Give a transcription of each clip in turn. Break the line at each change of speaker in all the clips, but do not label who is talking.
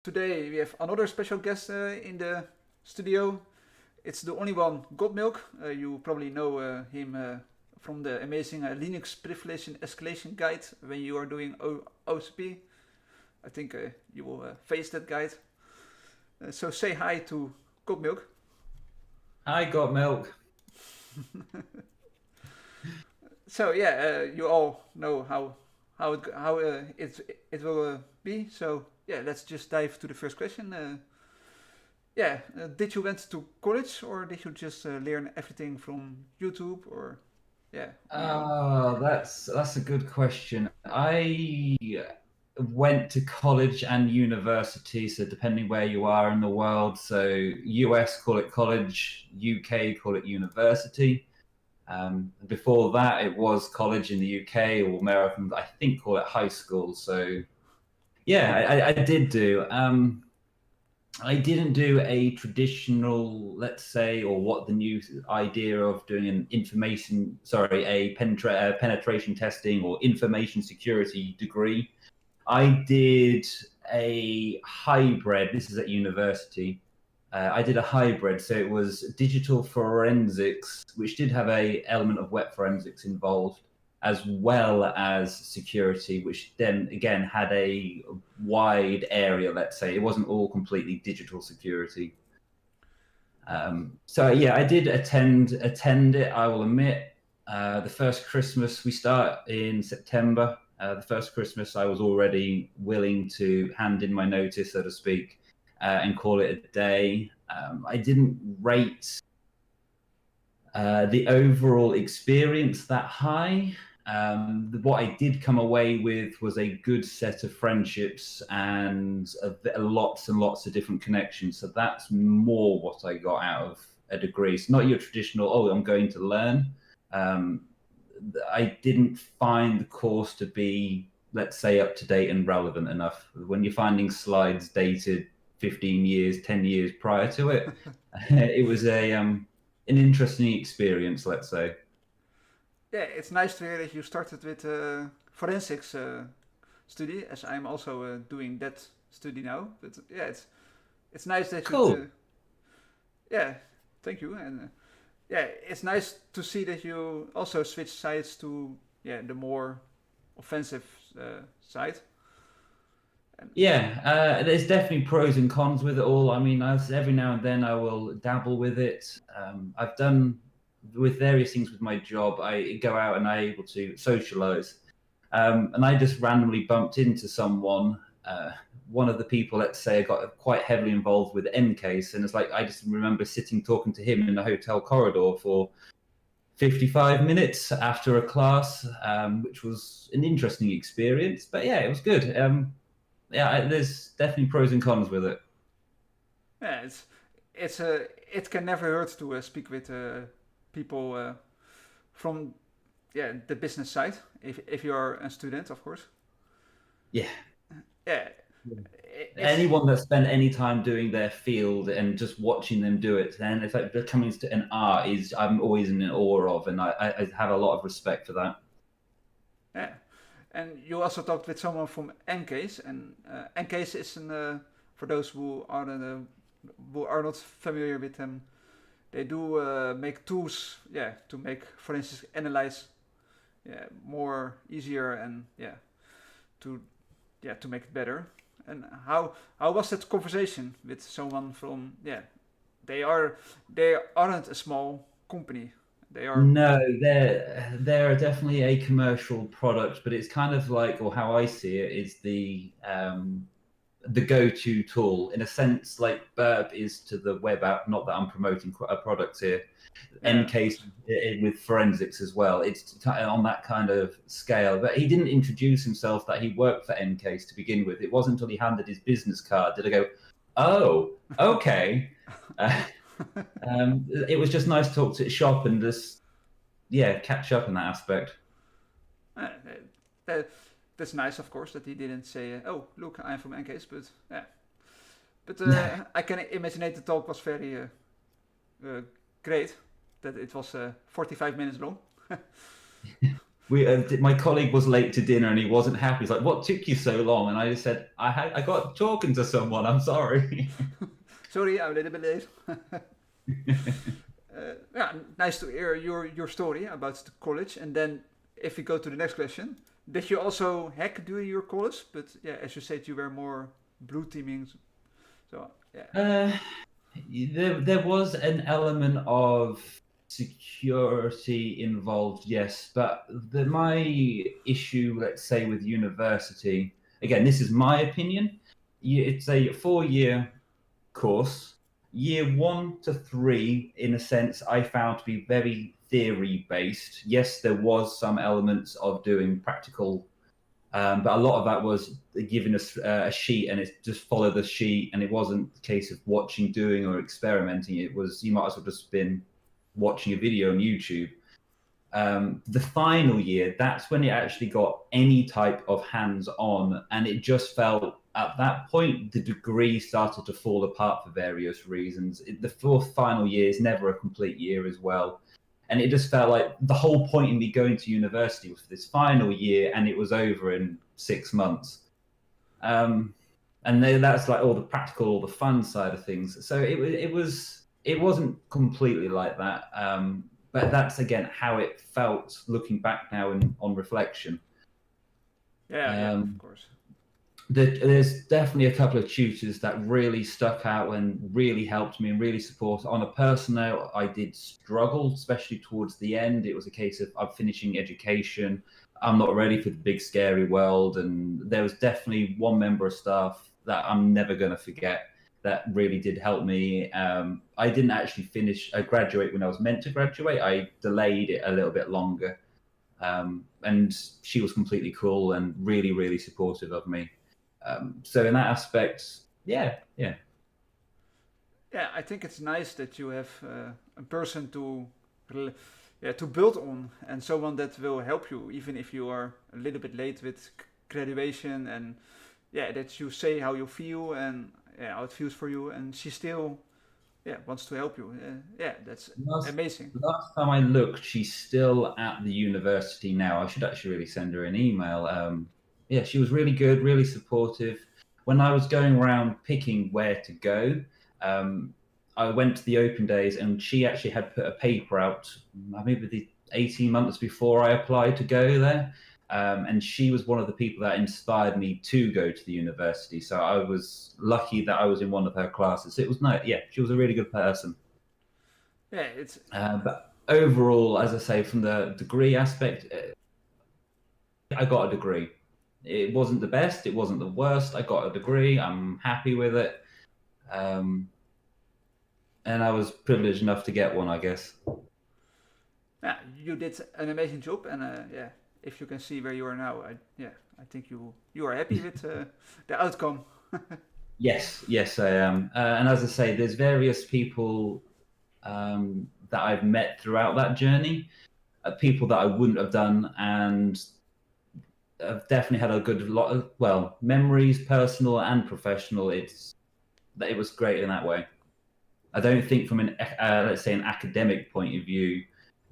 Today we have another special guest in the studio. It's the only one, G0tmilk. You probably know him from the amazing Linux privilege and escalation guide when you are doing OCP. I think you will face that guide. So say hi to G0tmilk.
I got milk.
So yeah, you all know how it will be. So yeah, let's just dive to the first question. Did you went to college or did you just learn everything from YouTube or on your own?
That's a good question. I went to college and university, so depending where you are in the world. So US call it college, UK call it university. Before that, it was college in the UK, or Americans I think call it high school. So yeah, I did do. I didn't do a traditional, let's say, or what the new idea of doing a penetration testing or information security degree. I did a hybrid. This is at university. I did a hybrid, so it was digital forensics, which did have a element of web forensics involved, as well as security, which then again had a wide area. Let's say it wasn't all completely digital security. So yeah, I did attend it. I will admit, the first Christmas we start in September. The first Christmas, I was already willing to hand in my notice, so to speak, and call it a day. I didn't rate the overall experience that high. What I did come away with was a good set of friendships and lots and lots of different connections. So that's more what I got out of a degree. It's not your traditional, oh, I'm going to learn. I didn't find the course to be, let's say, up to date and relevant enough. When you're finding slides dated 15 years, 10 years prior to it, it was an interesting experience, let's say.
Yeah, it's nice to hear that you started with forensics study, as I'm also doing that study now. But yeah, it's nice that you.
Cool.
Yeah, thank you. And yeah, it's nice to see that you also switch sides to the more offensive side. And
Yeah, there's definitely pros and cons with it all. I mean, every now and then I will dabble with it. I've done with various things with my job. I go out and I'm able to socialize, and I just randomly bumped into someone. One of the people, let's say, got quite heavily involved with MCase, and it's like I just remember sitting talking to him in the hotel corridor for 55 minutes after a class, which was an interesting experience. But yeah, it was good. Yeah, there's definitely pros and cons with it.
yeah, it can never hurt to speak with people from the business side if you are a student, of course.
Yeah.
Yeah,
Yeah.
it's
Anyone that spent any time doing their field and just watching them do it, then it's like becoming an art is I'm always in awe of, and I have a lot of respect for that.
yeah. And you also talked with someone from Ncase, and Ncase is for those who are not familiar with them. They do make tools, to make, for instance, analyze, more easier and to to make it better. And how was that conversation with someone from they aren't a small company. They are
No, they're definitely a commercial product, but it's kind of like, or how I see it, is the go-to tool in a sense, like Burp is to the web app. Not that I'm promoting a product here.
yeah
Ncase with forensics as well. It's on that kind of scale. But he didn't introduce himself that he worked for Ncase to begin with. It wasn't until he handed his business card did I go, oh, okay. Uh, it was just nice to talk to the shop and just catch up in that aspect.
uh, that, that's nice, of course, that he didn't say, "Oh, look, I'm from Ncase," but yeah. But I can imagine the talk was very uh, great. That it was 45 minutes long.
My colleague was late to dinner and he wasn't happy. He's like, "What took you so long?" And I just said, I got talking to someone. I'm sorry."
Sorry, I'm a little bit late. Yeah, nice to hear your story about the college. And then, if we go to the next question, did you also hack during your college? But yeah, as you said, you were more blue teaming. So yeah,
uh, there was an element of security involved, yes, but my issue, let's say, with university, again, this is my opinion. It's a 4-year course. Year 1 to 3, in a sense, I found to be very theory based. Yes, there was some elements of doing practical, but a lot of that was giving us a sheet and it just follow the sheet, and it wasn't a case of watching, doing, or experimenting. It was, you might as well just been watching a video on YouTube. The final year, that's when it actually got any type of hands-on, and it just felt at that point the degree started to fall apart for various reasons. The fourth final year is never a complete year as well, and it just felt like the whole point in me going to university was this final year, and it was over in 6 months. And then that's like all the practical, all the fun side of things. So it wasn't completely like that. But that's again how it felt looking back now on reflection.
yeah, of course.
There's definitely a couple of tutors that really stuck out and really helped me and really supported. On a personal note, I did struggle, especially towards the end. It was a case of I'm finishing education, I'm not ready for the big scary world, and there was definitely one member of staff that I'm never going to forget that really did help me. I didn't actually graduate when I was meant to graduate. I delayed it a little bit longer. And she was completely cool and really, really supportive of me. So in that aspect, yeah.
Yeah, I think it's nice that you have a person to build on, and someone that will help you even if you are a little bit late with graduation, and yeah, that you say how you feel and yeah, how it feels for you, and she still wants to help you. Yeah, that's amazing.
Last time I looked, she's still at the university now. I should actually really send her an email. Yeah, she was really good, really supportive. When I was going around picking where to go, I went to the open days, and she actually had put a paper out maybe the 18 months before I applied to go there. And she was one of the people that inspired me to go to the university. So I was lucky that I was in one of her classes. It was nice. Yeah, she was a really good person.
Yeah, it's.
But overall, as I say, from the degree aspect, I got a degree. It wasn't the best. It wasn't the worst. I got a degree. I'm happy with it. And I was privileged enough to get one, I guess.
Yeah, you did an amazing job, and yeah, if you can see where you are now, I think you are happy with the outcome.
Yes, I am. And as I say, there's various people that I've met throughout that journey, people that I wouldn't have done, and I've definitely had a good lot of, well, memories, personal and professional. It was great in that way. I don't think from an let's say an academic point of view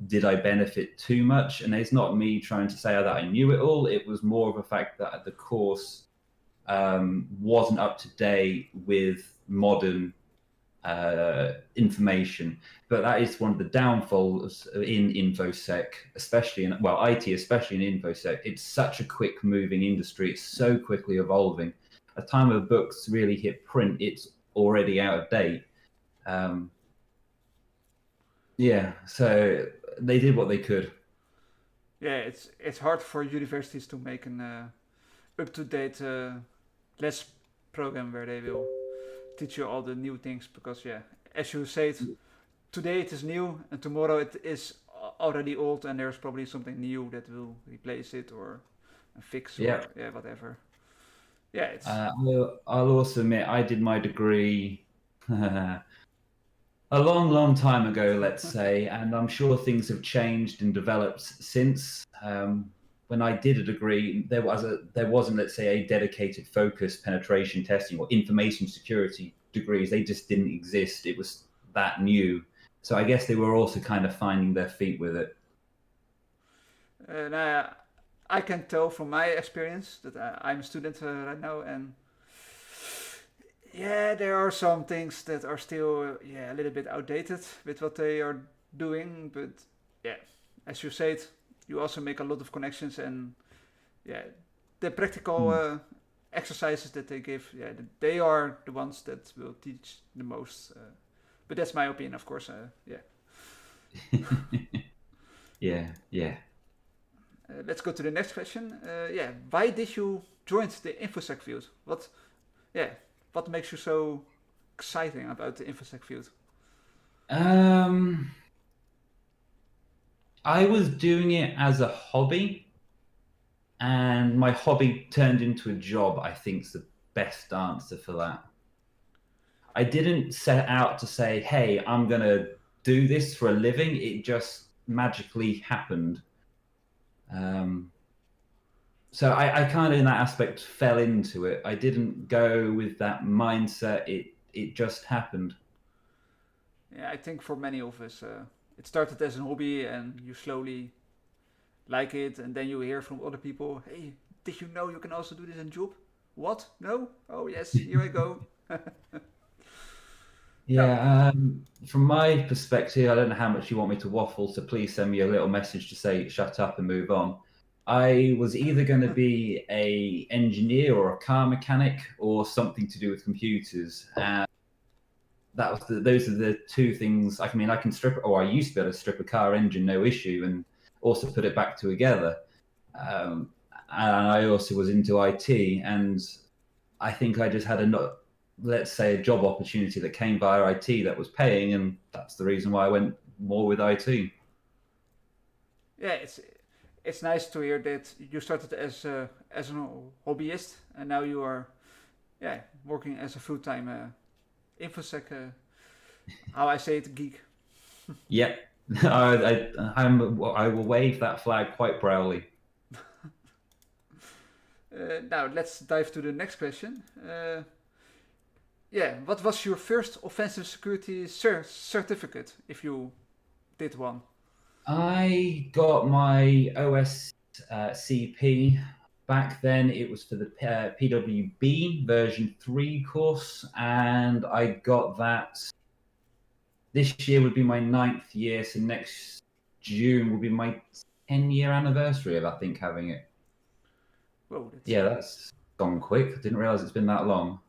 did I benefit too much, and it's not me trying to say that I knew it all. It was more of a fact that the course wasn't up to date with modern information. But that is one of the downfalls in Infosec, especially in IT, especially in Infosec. It's such a quick moving industry. It's so quickly evolving. At the time of books really hit print, it's already out of date. Yeah, so they did what they could.
Yeah, it's hard for universities to make an up to date less program where they will teach you all the new things, because yeah, as you said, today it is new and tomorrow it is already old, and there's probably something new that will replace it or fix or whatever. Yeah, it's.
I'll also admit I did my degree a long, long time ago, let's say, and I'm sure things have changed and developed since. When I did a degree, there wasn't, let's say, a dedicated focus penetration testing or information security degrees. They just didn't exist. It was that new. So I guess they were also kind of finding their feet with it.
And I can tell from my experience that I'm a student right now, and yeah, there are some things that are still a little bit outdated with what they are doing, but yeah, as you said, you also make a lot of connections, and yeah, the practical
Hmm.
exercises that they give, they are the ones that will teach the most. But that's my opinion, of course. Yeah.
Yeah, yeah.
Let's go to the next question. Yeah, why did you join the infosec field? Yeah, what makes you so exciting about the infosec field?
Um, I was doing it as a hobby, and my hobby turned into a job. I think is the best answer for that. I didn't set out to say, "Hey, I'm gonna do this for a living." It just magically happened. Um, so I kind of, in that aspect, fell into it. I didn't go with that mindset. It just happened.
Yeah, I think for many of us, it started as a hobby, and you slowly like it, and then you hear from other people, "Hey, did you know you can also do this in job?" What? No? Oh yes, here I go. No.
Yeah, from my perspective, I don't know how much you want me to waffle, so please send me a little message to say shut up and move on. I was either going to be a engineer or a car mechanic or something to do with computers. And those are the two things. I mean, I can strip, or I used to be able to strip a car engine, no issue, and also put it back together. Um, and I also was into IT, and I think I just had let's say, a job opportunity that came via IT that was paying, and that's the reason why I went more with IT.
Yeah, it's nice to hear that you started as a hobbyist, and now you are working as a full time infosec. How I say it, geek.
Yep, I will wave that flag quite proudly.
Now let's dive to the next question. Yeah, what was your first offensive security certificate, if you did one?
I got my OSCP. Back then, it was for the PWB version 3 course, and I got that. This year would be my 9th year, so next June will be my 10-year anniversary of, I think, having it.
Whoa, that's
Yeah, that's gone quick. I didn't realize it's been that long.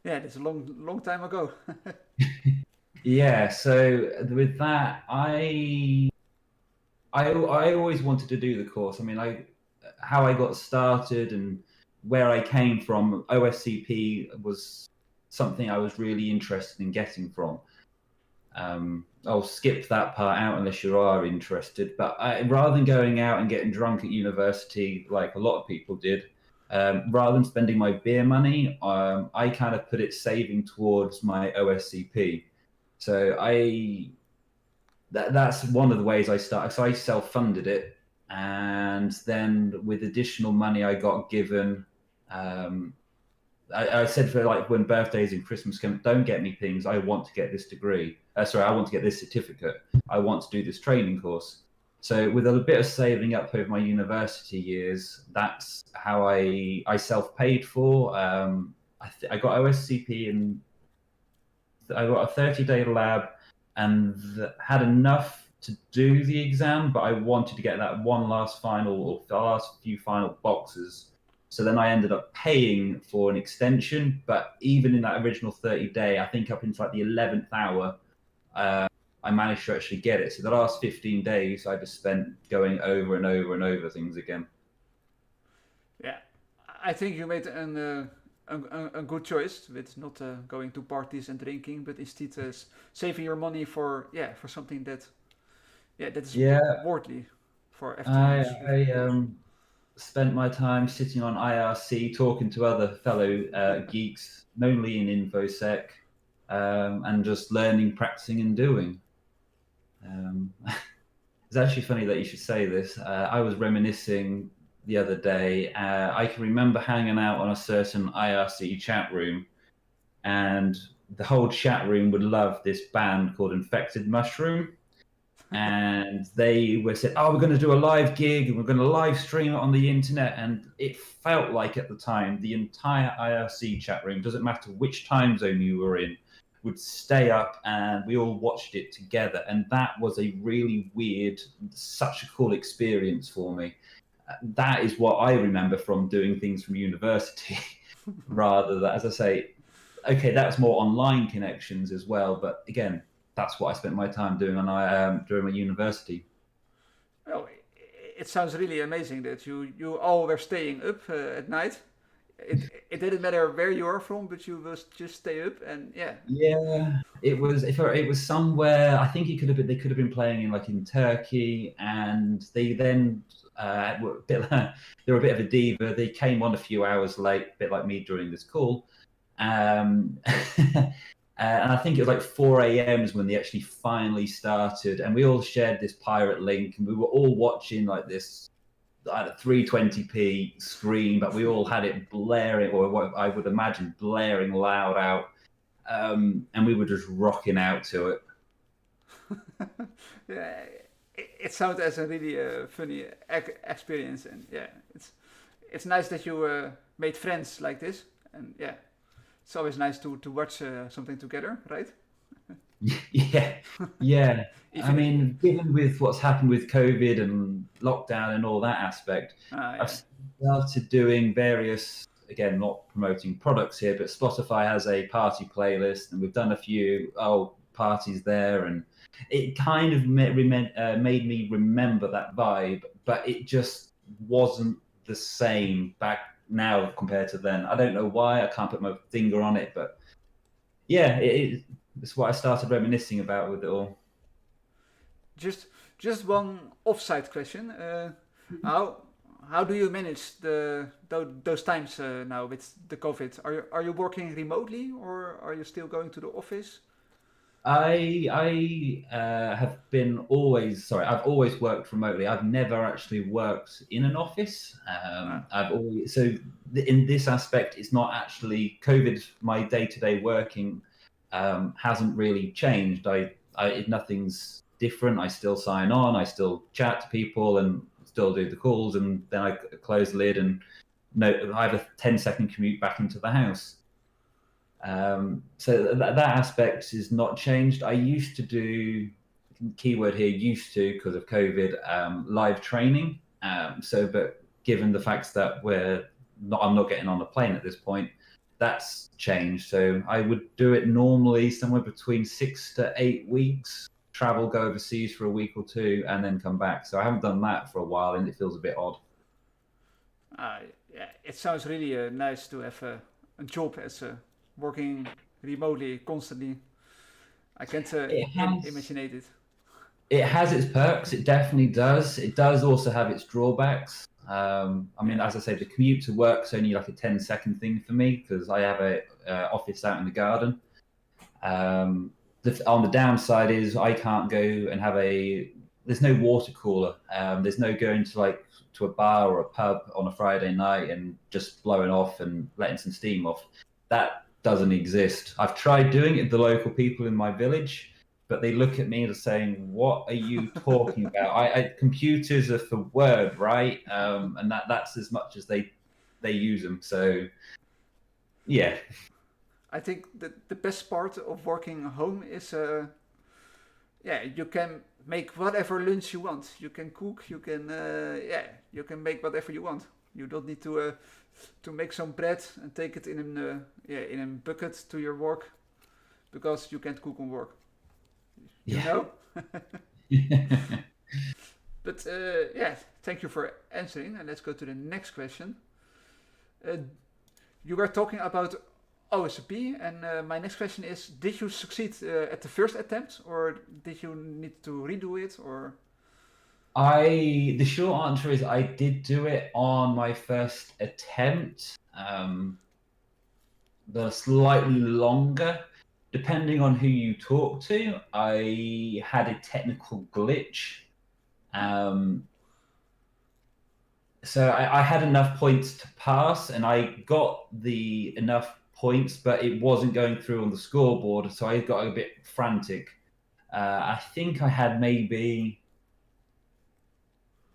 yeah, that's a long time ago.
Yeah, so with that, I always wanted to do the course. I mean, how I got started and where I came from, OSCP was something I was really interested in getting from. I'll skip that part out unless you are interested. But rather than going out and getting drunk at university like a lot of people did, rather than spending my beer money, I kind of put it saving towards my OSCP. So that's one of the ways I started. So I self-funded it, and then with additional money I got given, um, I said, for like when birthdays and Christmas come, don't get me things. I want to get this degree. Sorry, I want to get this certificate. I want to do this training course. So with a bit of saving up over my university years, that's how I self-paid for. I got OSCP, and I got a 30-day lab, and had enough to do the exam, but I wanted to get that one last final, or the last few final boxes. So then I ended up paying for an extension, but even in that original 30-day, I think up into like the 11th hour, uh, I managed to actually get it. So the last 15 days, I just spent going over and over and over things again.
Yeah, I think you made a good choice with not going to parties and drinking, but instead saving your money for for something that is
Yeah,
worthy for after you
I,
shoot the
I
course.
spent my time sitting on IRC talking to other fellow geeks, mainly in Infosec, and just learning, practicing, and doing. It's actually funny that you should say this. I was reminiscing the other day. I can remember hanging out on a certain IRC chat room, and the whole chat room would love this band called Infected Mushroom. and they were said, "Oh, we're going to do a live gig and we're going to live stream it on the internet." And it felt like at the time the entire IRC chat room, doesn't matter which time zone you were in, would stay up and we all watched it together. And that was a really weird, such a cool experience for me. That is what I remember from doing things from university, rather than, as I say, okay, that's more online connections as well. But again, that's what I spent my time doing during my university.
Well, it sounds really amazing that you all were staying up at night. It didn't matter where you are from, but you was just stay up and yeah.
Yeah, it was. If it was somewhere, I think it could have been. They could have been playing in Turkey, and they then were a bit. They were a bit of a diva. They came on a few hours late, a bit like me during this call. And I think it was like 4 a.m. when they actually finally started, and we all shared this pirate link, and we were all watching like this at a 320p screen, but we all had it blaring, or what I would imagine blaring loud out, and we were just rocking out to it.
Yeah, it sounds as a really funny experience, and yeah, it's nice that you made friends like this, and yeah, it's always nice to watch something together, right?
Yeah, yeah. I mean, given with what's happened with COVID and lockdown and all that aspect,
yeah.
I've started doing various, again, not promoting products here, but Spotify has a party playlist, and we've done a few parties there, and it kind of made me remember that vibe, but it just wasn't the same back now compared to then. I don't know why, I can't put my finger on it, but yeah, it's what I started reminiscing about with it all.
Just one offside question. How do you manage those times now with the COVID? Are you working remotely or are you still going to the office?
I have been always I've always worked remotely. I've never actually worked in an office. I've always in this aspect, it's not actually COVID. My day-to-day working hasn't really changed. Nothing's different. I still sign on. I still chat to people and still do the calls, and then I close the lid and I have a 10-second commute back into the house. So that aspect is not changed. I used to do, keyword here, used to, because of COVID, live training. But given the fact that I'm not getting on a plane at this point, that's changed. So I would do it normally somewhere between 6 to 8 weeks, travel, go overseas for a week or two, and then come back. So I haven't done that for a while, and it feels a bit odd.
Yeah, it sounds really nice to have a job as working remotely constantly. I can't imagine it.
It has its perks. It definitely does. It does also have its drawbacks. I mean, as I say, the commute to work is only like a 10-second thing for me because I have a office out in the garden. On the downside is I can't go and there's no water cooler. There's no going to a bar or a pub on a Friday night and just blowing off and letting some steam off. That doesn't exist. I've tried doing it with the local people in my village, but they look at me and are saying, "What are you talking about? Computers are for Word, right?" And that's as much as they use them. So, yeah.
I think the best part of working home is, you can make whatever lunch you want. You can cook. You can, you can make whatever you want. You don't need to make some bread and take it in a bucket to your work because you can't cook on work. You know? But thank you for answering, and let's go to the next question. You were talking about OSCP, and my next question is: did you succeed at the first attempt, or did you need to redo it, or?
The short answer is I did do it on my first attempt. The slightly longer, depending on who you talk to, I had a technical glitch. So I had enough points to pass, and I got enough points, but it wasn't going through on the scoreboard, so I got a bit frantic. I think I had maybe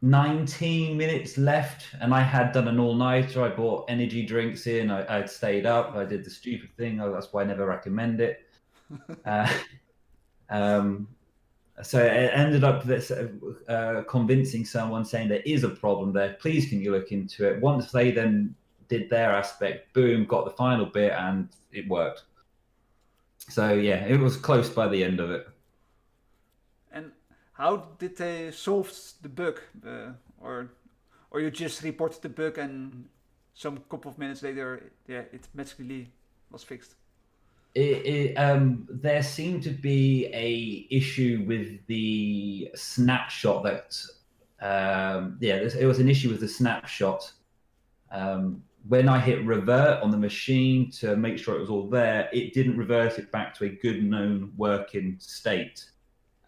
19 minutes left, and I had done an all-nighter. I bought energy drinks in. I'd stayed up. I did the stupid thing. That's why I never recommend it. So it ended up convincing someone, saying there is a problem there. Please, can you look into it? Once they then did their aspect, boom, got the final bit, and it worked. So yeah, it was close by the end of it.
And how did they solve the bug, or you just reported the bug and some couple of minutes later, yeah, it magically was fixed?
There seemed to be a issue with the snapshot that it was an issue with the snapshot. When I hit revert on the machine to make sure it was all there, it didn't revert it back to a good known working state.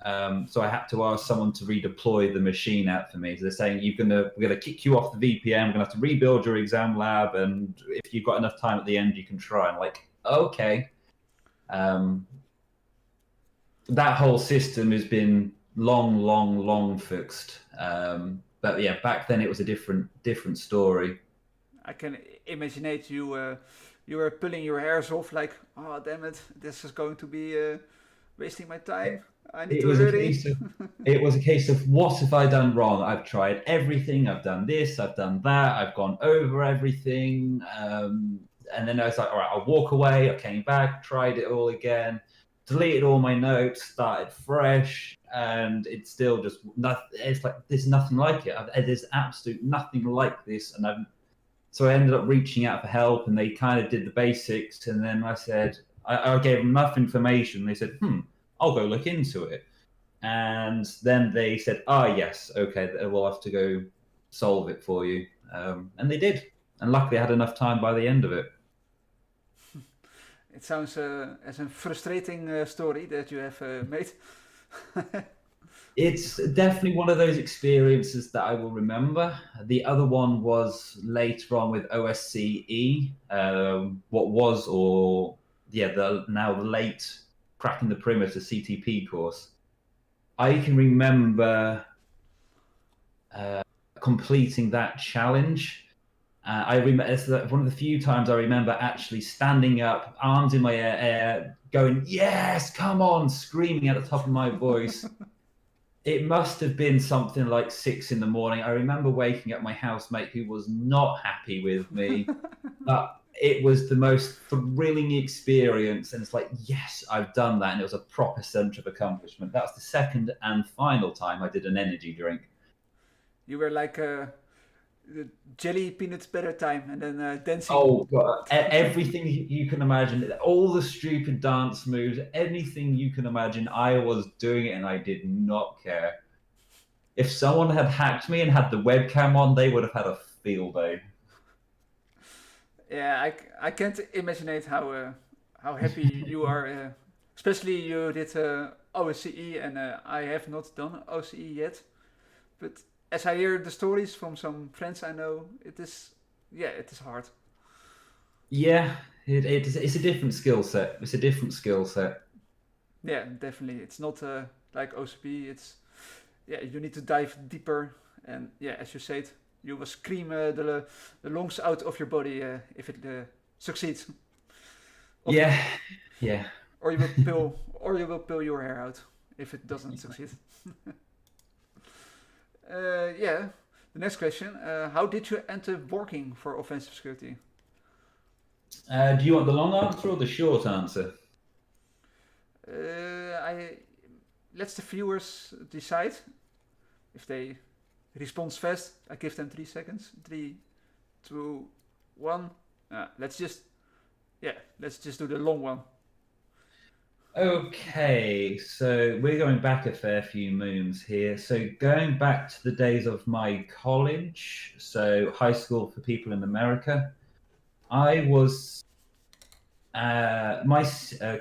So I had to ask someone to redeploy the machine out for me. So they're saying we're gonna kick you off the VPN. We're gonna have to rebuild your exam lab, and if you've got enough time at the end, you can try. I'm like, okay. That whole system has been long fixed. But yeah, back then it was a different story.
I can imagine you were pulling your hairs off, like, oh damn it, this is going to be wasting my time. I need to hurry.
It was a case of, what have I done wrong? I've tried everything. I've done this. I've done that. I've gone over everything. And then I was like, all right, I'll walk away. I came back, tried it all again, deleted all my notes, started fresh, and it's still just nothing. It's like, there's nothing like it. There's absolute nothing like this. And so I ended up reaching out for help, and they kind of did the basics. And then I said, I gave them enough information. They said, I'll go look into it. And then they said, yes, okay, we'll have to go solve it for you. And they did. And luckily I had enough time by the end of it.
It sounds as a frustrating story that you have made.
It's definitely one of those experiences that I will remember. The other one was later on with OSCE, now the late Cracking the Perimeter CTP course. I can remember completing that challenge. I remember it's one of the few times I remember actually standing up, arms in my air, going, yes, come on, screaming at the top of my voice. It must have been something like 6 a.m. I remember waking up my housemate, who was not happy with me, but it was the most thrilling experience. And it's like, yes, I've done that. And it was a proper sense of accomplishment. That was the second and final time I did an energy drink.
You were like the jelly peanut butter time, and then dancing.
Oh God! Everything you can imagine, all the stupid dance moves, anything you can imagine, I was doing it, and I did not care. If someone had hacked me and had the webcam on, they would have had a field day.
Yeah, I can't imagine how happy you are. Especially you did OSCE, and I have not done OSCE yet, but as I hear the stories from some friends I know, it is hard.
Yeah, it's a different skill set. It's a different skill set.
Yeah, definitely. It's not like OCP. It's you need to dive deeper, and as you said, you will scream the lungs out of your body if it succeeds.
Yeah.
Or you will pull your hair out if it doesn't succeed. The next question. How did you end up working for offensive security?
Do you want the long answer or the short answer?
Let the viewers decide. If they respond fast, I give them 3 seconds. 3, 2, 1. Let's just do the long one.
Okay, so we're going back a fair few moons here. So going back to the days of my college, so high school for people in America, I was, my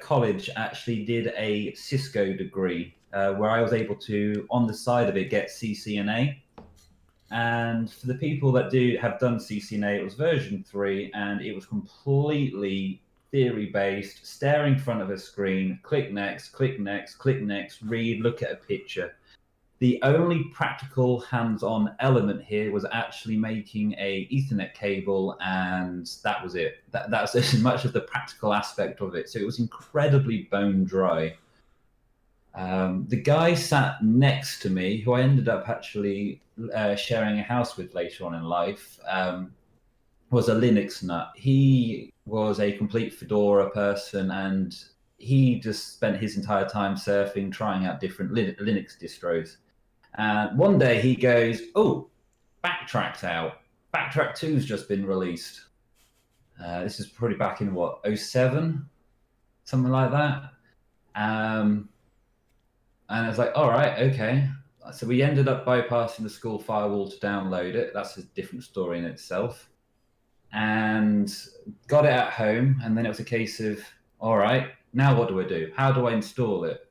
college actually did a Cisco degree where I was able to, on the side of it, get CCNA. And for the people that have done CCNA, it was version 3, and it was completely theory-based, stare in front of a screen, click next, click next, click next, read, look at a picture. The only practical hands-on element here was actually making a Ethernet cable, and that was it. That's as much of the practical aspect of it. So it was incredibly bone dry. The guy sat next to me, who I ended up actually sharing a house with later on in life, was a Linux nut. He was a complete Fedora person, and he just spent his entire time surfing, trying out different Linux distros. And one day he goes, "Oh, Backtrack's out. Backtrack 2's just been released." This is probably back in what, 07? Something like that. And I was like, all right, okay. So we ended up bypassing the school firewall to download it. That's a different story in itself. And got it at home. And then it was a case of, all right, now what do I do? How do I install it?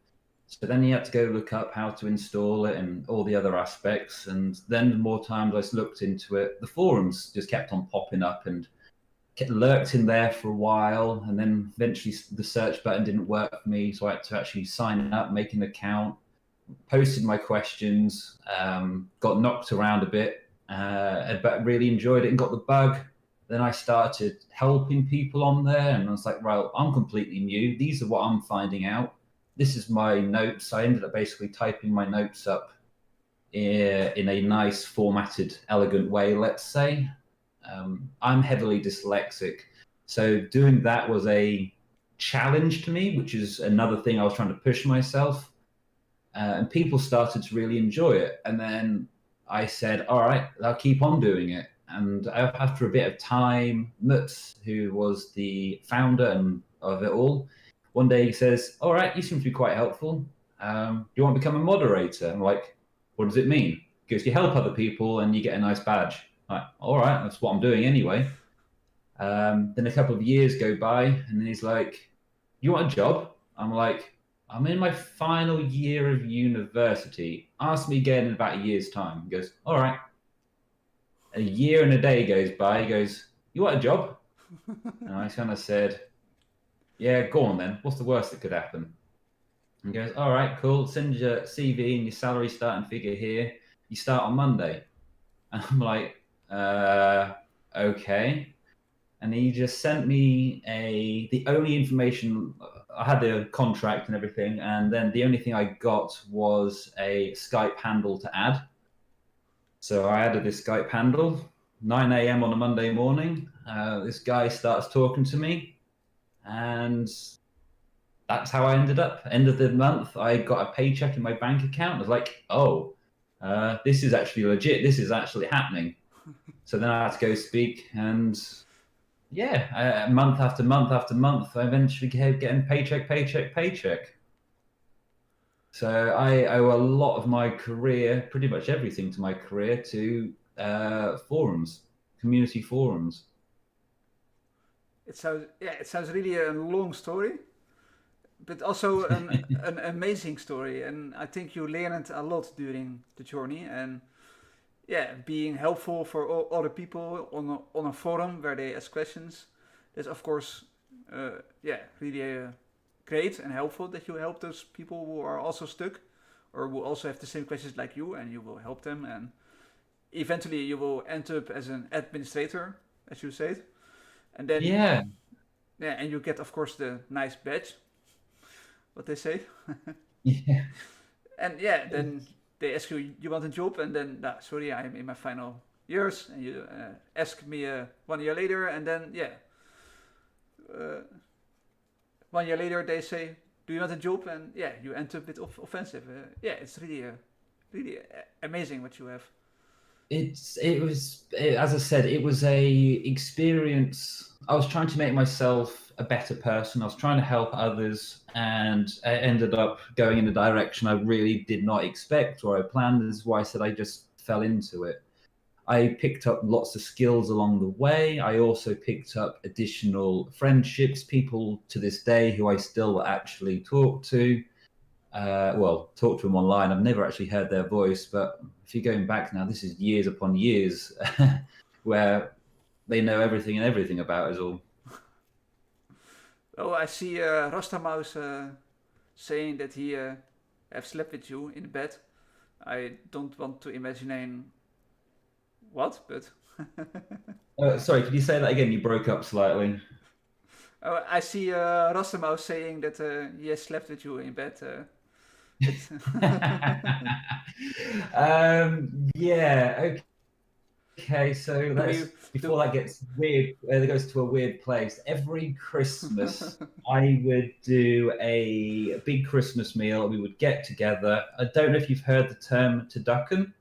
So then you had to go look up how to install it and all the other aspects. And then the more times I looked into it, the forums just kept on popping up and lurked in there for a while. And then eventually the search button didn't work for me. So I had to actually sign up, make an account, posted my questions, got knocked around a bit, but really enjoyed it and got the bug. Then I started helping people on there. And I was like, well, I'm completely new. These are what I'm finding out. This is my notes. I ended up basically typing my notes up in a nice, formatted, elegant way, let's say. I'm heavily dyslexic, so doing that was a challenge to me, which is another thing I was trying to push myself. And people started to really enjoy it. And then I said, all right, I'll keep on doing it. And after a bit of time, Mutz, who was the founder of it all, one day he says, all right, you seem to be quite helpful. Do you want to become a moderator? I'm like, what does it mean? He goes, you help other people and you get a nice badge. I'm like, all right, that's what I'm doing anyway. Then a couple of years go by and then he's like, you want a job? I'm like, I'm in my final year of university. Ask me again in about a year's time. He goes, all right. A year and a day goes by. He goes, you want a job? And I kind of said, yeah, go on then. What's the worst that could happen? And he goes, all right, cool. Send your CV and your salary starting figure here. You start on Monday. And I'm like, okay. And he just sent me the only information, I had the contract and everything, and then the only thing I got was a Skype handle to add. So I added this Skype handle, 9 a.m. on a Monday morning. This guy starts talking to me, and that's how I ended up. End of the month, I got a paycheck in my bank account. I was like, oh, this is actually legit. This is actually happening. So then I had to go speak, and yeah, month after month after month, I eventually kept getting paycheck. So I owe a lot of my career, pretty much everything to my career, to forums, community forums.
It sounds really a long story, but also an amazing story. And I think you learned a lot during the journey. And yeah, being helpful for other people on a forum where they ask questions. That's of course, really great and helpful that you help those people who are also stuck or who also have the same questions like you, and you will help them. And eventually, you will end up as an administrator, as you said, and then
Yeah.
and you get of course the nice badge, what they say,
Yeah.
and yeah, then they ask you, you want a job, and then sorry, I'm in my final years, and you ask me 1 year later, and then 1 year later they say, do you want a job? And yeah, you end up a bit offensive. It's really amazing what you have.
As I said, it was a experience. I was trying to make myself a better person. I was trying to help others, and I ended up going in a direction I really did not expect or I planned. This is why I said I just fell into it. I picked up lots of skills along the way. I also picked up additional friendships, people to this day who I still actually talk to. Talk to them online. I've never actually heard their voice, but if you're going back now, this is years upon years where they know everything and everything about us all.
Oh, I see Rastamouse saying that he have slept with you in bed. I don't want to imagine what, but
Sorry, could you say that again? You broke up slightly.
oh, I see Rastamouse saying that he has slept with you in bed. It's
Yeah, okay, so
do we
before
do
that gets weird, it goes to a weird place. Every Christmas, I would do a big Christmas meal. We would get together. I don't know if you've heard the term turducken.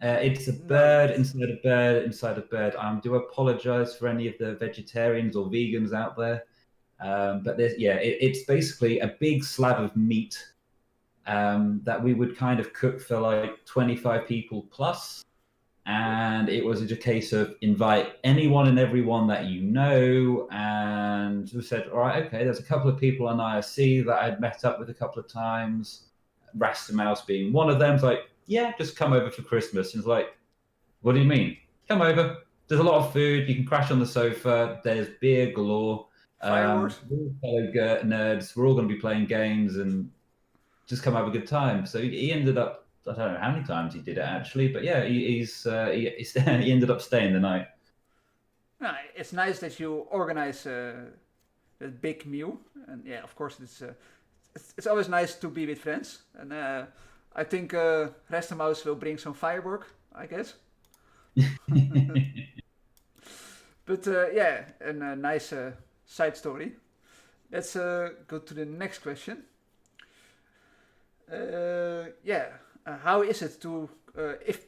It's a
no,
bird inside a bird inside a bird. I do apologize for any of the vegetarians or vegans out there. But it's basically a big slab of meat that we would kind of cook for like 25 people plus. And it was a case of invite anyone and everyone that you know. And we said, all right, okay, there's a couple of people on IRC that I'd met up with a couple of times. Rasta Mouse being one of them. It's like, yeah, just come over for Christmas. And it's like, what do you mean? Come over. There's a lot of food. You can crash on the sofa. There's beer galore.
fireworks.
We're all fellow nerds. We're all going to be playing games and just come have a good time. So he ended up, I don't know how many times he did it actually, but yeah, he ended up staying the night.
It's nice that you organize a big meal, and yeah, of course it's always nice to be with friends, and I think Restamouse will bring some firework, I guess. But yeah, and a nice side story. Let's go to the next question. Yeah, how is it to if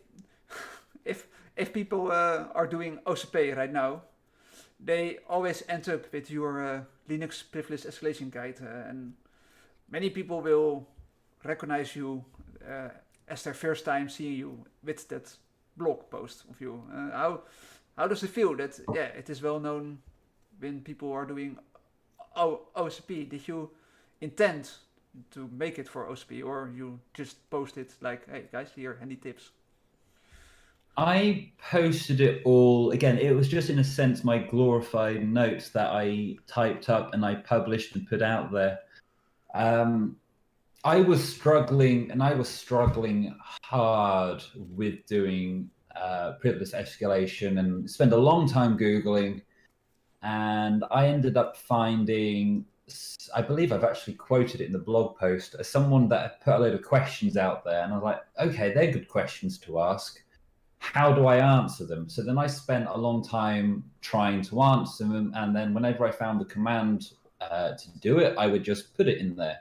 if people are doing OCP right now, they always end up with your Linux privilege escalation guide, and many people will recognize you as their first time seeing you with that blog post of you. How does it feel that it is well known when people are doing OCP? Did you intend to make it for OCP, or you just post it like, hey guys, here, handy tips?
I posted it all again. It was just in a sense my glorified notes that I typed up and I published and put out there. I was struggling, and I was struggling hard with doing privilege escalation, and spent a long time Googling. And I ended up finding, I believe I've actually quoted it in the blog post, as someone that put a load of questions out there. And I was like, okay, they're good questions to ask. How do I answer them? So then I spent a long time trying to answer them. And then whenever I found the command to do it, I would just put it in there.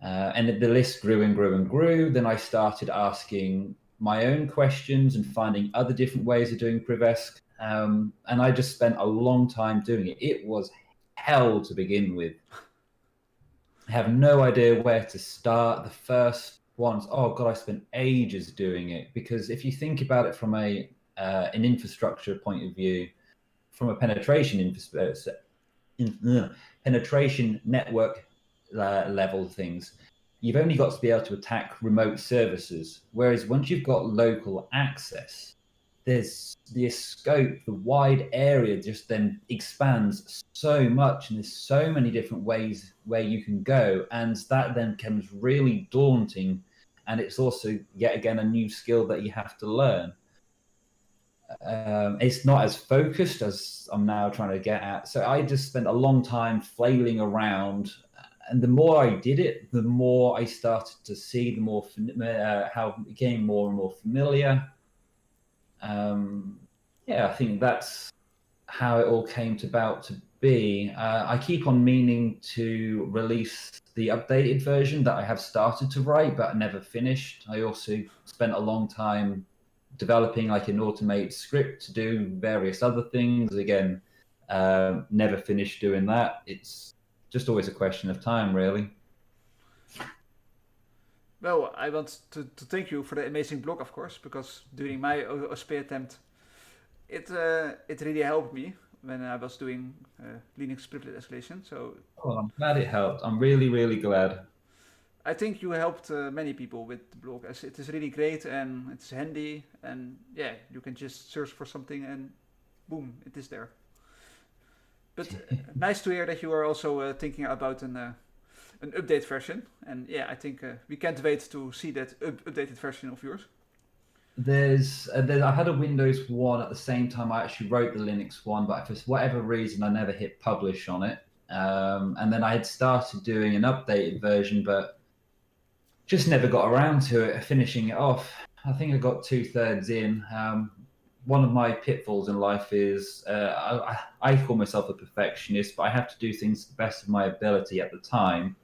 And the list grew and grew and grew. Then I started asking my own questions and finding other different ways of doing Privesc. And I just spent a long time doing it. It was hell to begin with. I have no idea where to start. The first ones, oh God, I spent ages doing it, because if you think about it from an infrastructure point of view, from a penetration penetration network level things, you've only got to be able to attack remote services. Whereas once you've got local access, there's the scope, the wide area just then expands so much, and there's so many different ways where you can go, and that then becomes really daunting. And it's also yet again a new skill that you have to learn. It's not as focused as I'm now trying to get at. So I just spent a long time flailing around, and the more I did it, the more I started to see, the more how it became more and more familiar. I think that's how it all came about to be. I keep on meaning to release the updated version that I have started to write, but never finished. I also spent a long time developing like an automated script to do various other things. Again, never finished doing that. It's just always a question of time, really.
Well, I want to thank you for the amazing blog, of course, because during my OSP attempt, it really helped me when I was doing Linux privilege escalation. So
I'm glad it helped. I'm really, really glad.
I think you helped many people with the blog, as it is really great and it's handy, and yeah, you can just search for something and boom, it is there. But nice to hear that you are also thinking about an update version. And yeah, I think we can't wait to see that updated version of yours.
I had a Windows 1 at the same time I actually wrote the Linux one, but for whatever reason I never hit publish on it. And then I had started doing an updated version, but just never got around to it, finishing it off. I think I got 2/3 in. One of my pitfalls in life is I call myself a perfectionist, but I have to do things to the best of my ability at the time.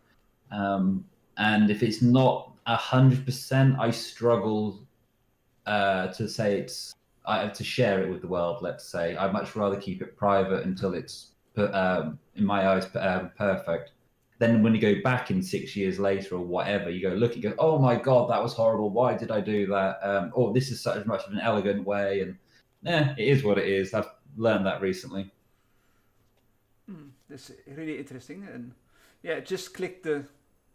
And if it's not 100%, I struggle to say to share it with the world. Let's say I'd much rather keep it private until it's in my eyes perfect. Then when you go back in 6 years later or whatever, you go look, you go, oh my god, that was horrible. Why did I do that? Or this is such much of an elegant way, and it is what it is. I've learned that recently.
That's really interesting. And yeah, just click the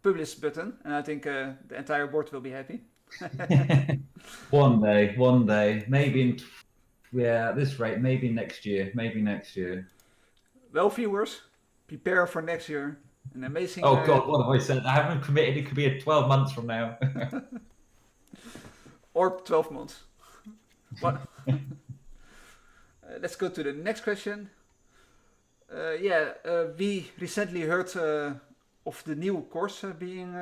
publish button, and I think the entire board will be happy.
One day, maybe at this rate, maybe next year.
Well, viewers, prepare for next year. An amazing.
Oh God, what have I said? I haven't committed. It could be 12 months from now.
Or 12 months. What? Let's go to the next question. We recently heard of the new course being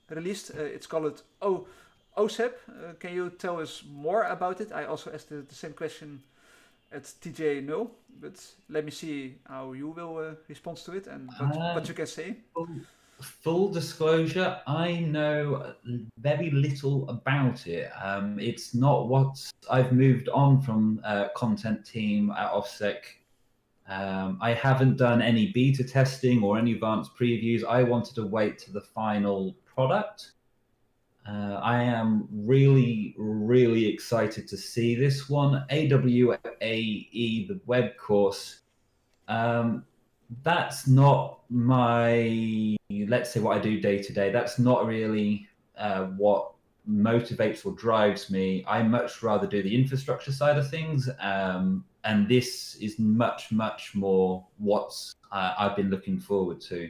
released. It's called OSEP. Can you tell us more about it? I also asked the same question at TJ0, but let me see how you will respond to it and what you can say.
Full disclosure, I know very little about it. It's not what I've moved on from content team at Opsec. I haven't done any beta testing or any advanced previews. I wanted to wait to the final product. I am really, really excited to see this one. AWAE, the web course, that's not my, let's say, what I do day to day. That's not really what motivates or drives me. I much rather do the infrastructure side of things. And this is much, much more what I've been looking forward to.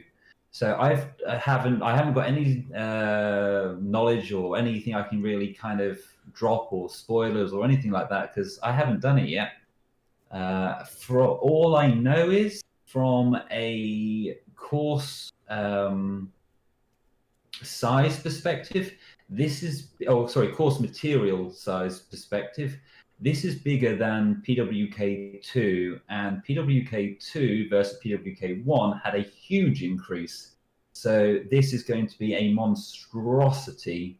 So I haven't got any knowledge or anything I can really kind of drop or spoilers or anything like that because I haven't done it yet. For all I know is from a course size perspective, course material size perspective, this is bigger than PWK2, and PWK2 versus PWK1 had a huge increase. So this is going to be a monstrosity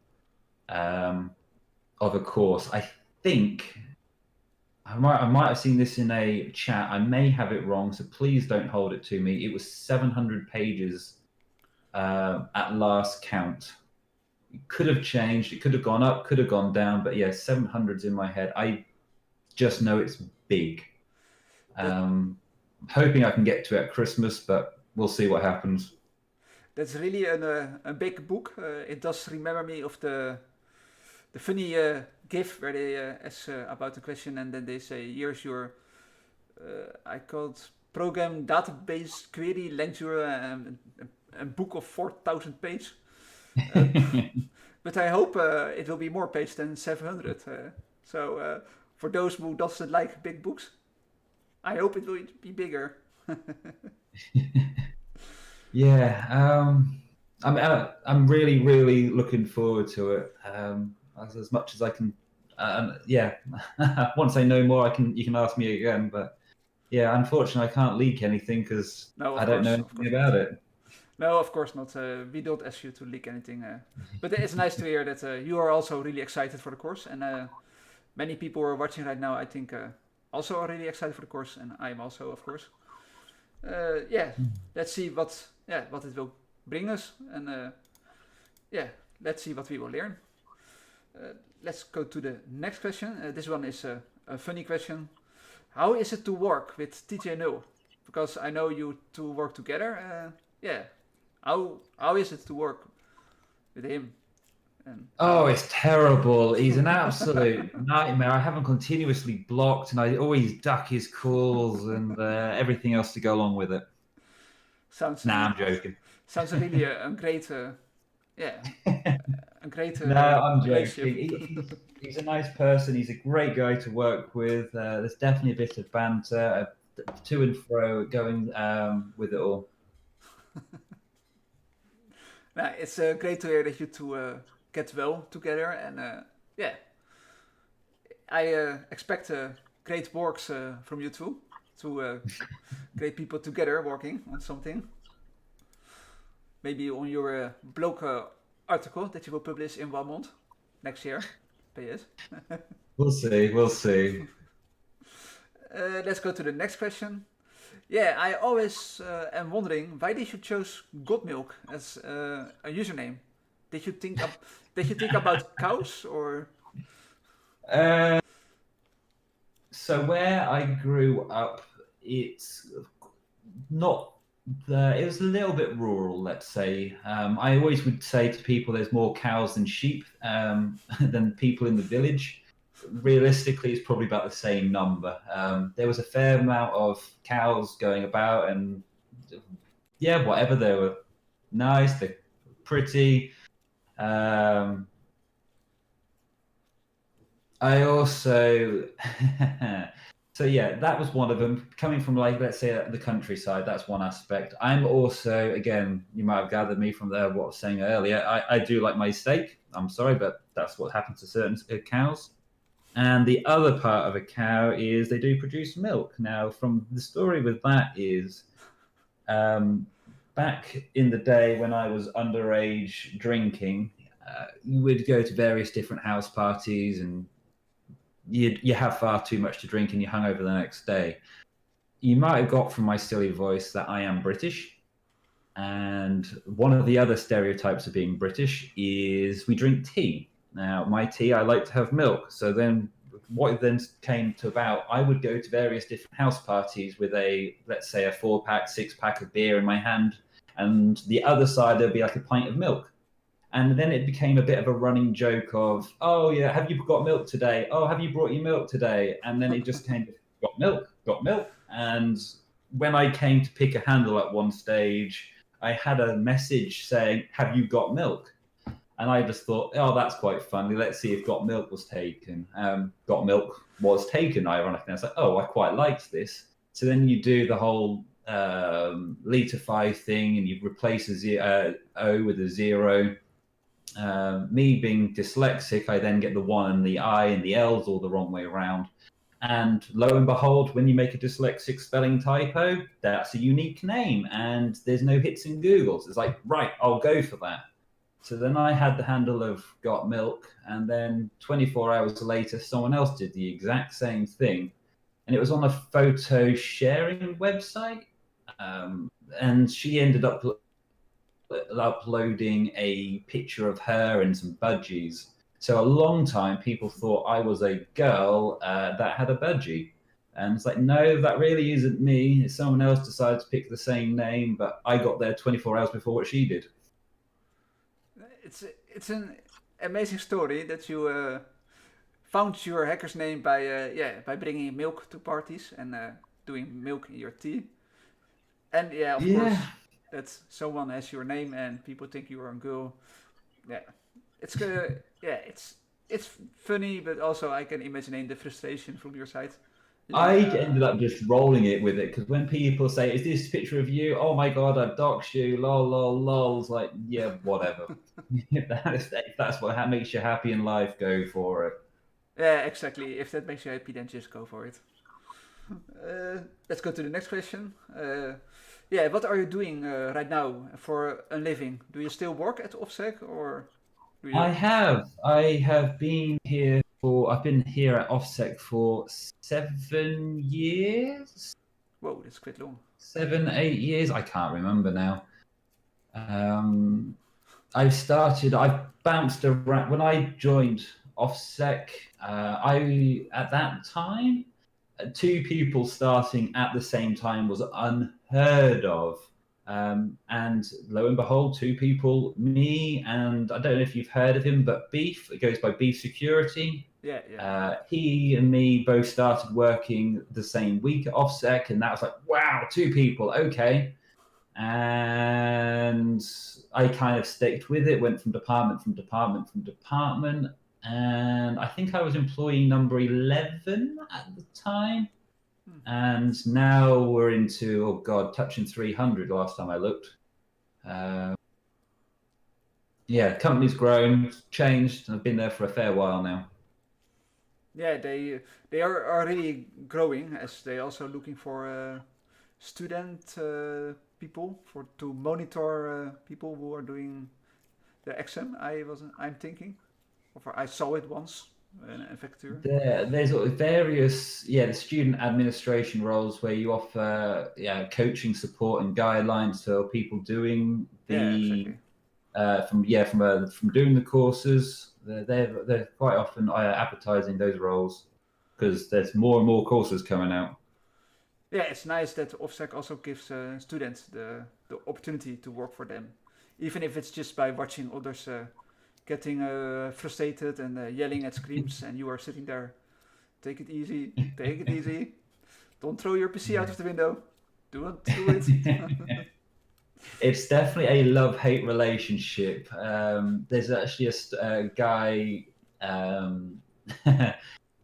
of a course. I think I might have seen this in a chat. I may have it wrong, so please don't hold it to me. It was 700 pages at last count. It could have changed. It could have gone up, could have gone down, but yeah, 700's in my head. I just know it's big. Hoping I can get to it at Christmas, but we'll see what happens.
That's really a big book. It does remember me of the funny GIF where they ask about the question and then they say, here's your, I called program database query, lecture, a book of 4,000 pages. But I hope it will be more pages than 700. So for those who doesn't like big books, I hope it will be bigger.
Yeah, I'm really, really looking forward to it. As much as I can. Yeah, once I know more, you can ask me again. But yeah, unfortunately, I can't leak anything because I don't know anything about it.
No, of course not. We don't ask you to leak anything. But it's nice to hear that you are also really excited for the course. And many people who are watching right now, I think, also are really excited for the course. And I am also, of course. Let's see what it will bring us. And let's see what we will learn. Let's go to the next question. This one is a funny question. How is it to work with TJ0? Because I know you two work together. How is it to work with him? And
Oh, it's terrible. He's an absolute nightmare. I have him continuously blocked, and I always duck his calls and everything else to go along with it.
sounds
Nah, I'm joking.
sounds really a great yeah, a great
No, I'm
relationship.
joking. He's a nice person. He's a great guy to work with. There's definitely a bit of banter, to and fro going with it all.
Nah, it's great to hear that you two get well together, and yeah, I expect great works from you two, two great people together working on something. Maybe on your blog article that you will publish in 1 month next year. PS.
We'll see. We'll see.
Let's go to the next question. Yeah, I always am wondering why did you choose Godmilk as a username? Did you think did you think about cows or?
Uh, so where I grew up, it's not it was a little bit rural, let's say. I always would say to people there's more cows than sheep than people in the village. Realistically, it's probably about the same number. There was a fair amount of cows going about, and yeah, whatever, they were nice, they're pretty. I also so yeah, that was one of them. Coming from, like, let's say the countryside, that's one aspect. I'm also, again, you might have gathered me from what I was saying earlier. I do like my steak. I'm sorry, but that's what happens to certain cows. And the other part of a cow is they do produce milk. Now, from the story with that is, back in the day when I was underage drinking, you would go to various different house parties, and you have far too much to drink and you're hungover the next day. You might have got from my silly voice that I am British. And one of the other stereotypes of being British is we drink tea. Now, my tea, I like to have milk. So then what then came to about, I would go to various different house parties with let's say a 4-pack, 6-pack of beer in my hand. And the other side, there'd be like a pint of milk. And then it became a bit of a running joke of, oh yeah, have you got milk today? Oh, have you brought your milk today? And then it just came to, got milk, got milk. And when I came to pick a handle at one stage, I had a message saying, have you got milk? And I just thought, oh, that's quite funny. Let's see if got milk was taken. Got milk was taken, ironically. I was like, oh, I quite liked this. So then you do the whole litre-5 thing, and you replace a O with a 0. Me being dyslexic, I then get the 1 and the I and the L's all the wrong way around. And lo and behold, when you make a dyslexic spelling typo, that's a unique name, and there's no hits in Google. So it's like, right, I'll go for that. So then I had the handle of got milk, and then 24 hours later, someone else did the exact same thing. And it was on a photo sharing website. And she ended up uploading a picture of her and some budgies. So a long time, people thought I was a girl that had a budgie. And it's like, no, that really isn't me. Someone else decided to pick the same name, but I got there 24 hours before what she did.
It's an amazing story that you found your hacker's name by bringing milk to parties and doing milk in your tea. And yeah, of course, that someone has your name and people think you are a girl. Yeah, it's it's funny, but also I can imagine the frustration from your side.
I ended up just rolling it with it, because when people say, is this a picture of you? Oh my God, I've doxed you, lol, lol, lol. It's like, yeah, whatever. if that's what makes you happy in life, go for it.
Yeah, exactly. If that makes you happy, then just go for it. Let's go to the next question. Yeah, what are you doing right now for a living? Do you still work at Opsec, or do you?
I have been here I've been here at Opsec for 7 years.
Whoa, that's quite long.
7, 8 years. I can't remember now. I've bounced around. When I joined Opsec, at that time, 2 people starting at the same time was unheard of. And lo and behold, 2 people, me and I don't know if you've heard of him, but Beef, it goes by Beef Security.
Yeah.
He and me both started working the same week at Opsec, and that was like, wow, 2 people, okay. And I kind of sticked with it, went from department, and I think I was employee number 11 at the time. And now we're into, oh God, touching 300 last time I looked. Yeah, company's grown, changed, and I've been there for a fair while now.
Yeah, they are really growing, as they also looking for student people to monitor people who are doing the exam. I'm thinking, or I saw it once in Vector.
There's various, the student administration roles where you offer, coaching support and guidelines for people doing the,
exactly.
from doing the courses. They're quite often advertising those roles because there's more and more courses coming out.
Yeah, it's nice that Opsec also gives students the opportunity to work for them, even if it's just by watching others getting frustrated and yelling at screens, and you are sitting there. Take it easy. Take it easy. Don't throw your PC out of the window. Don't do it.
It's definitely a love-hate relationship. There's actually a guy.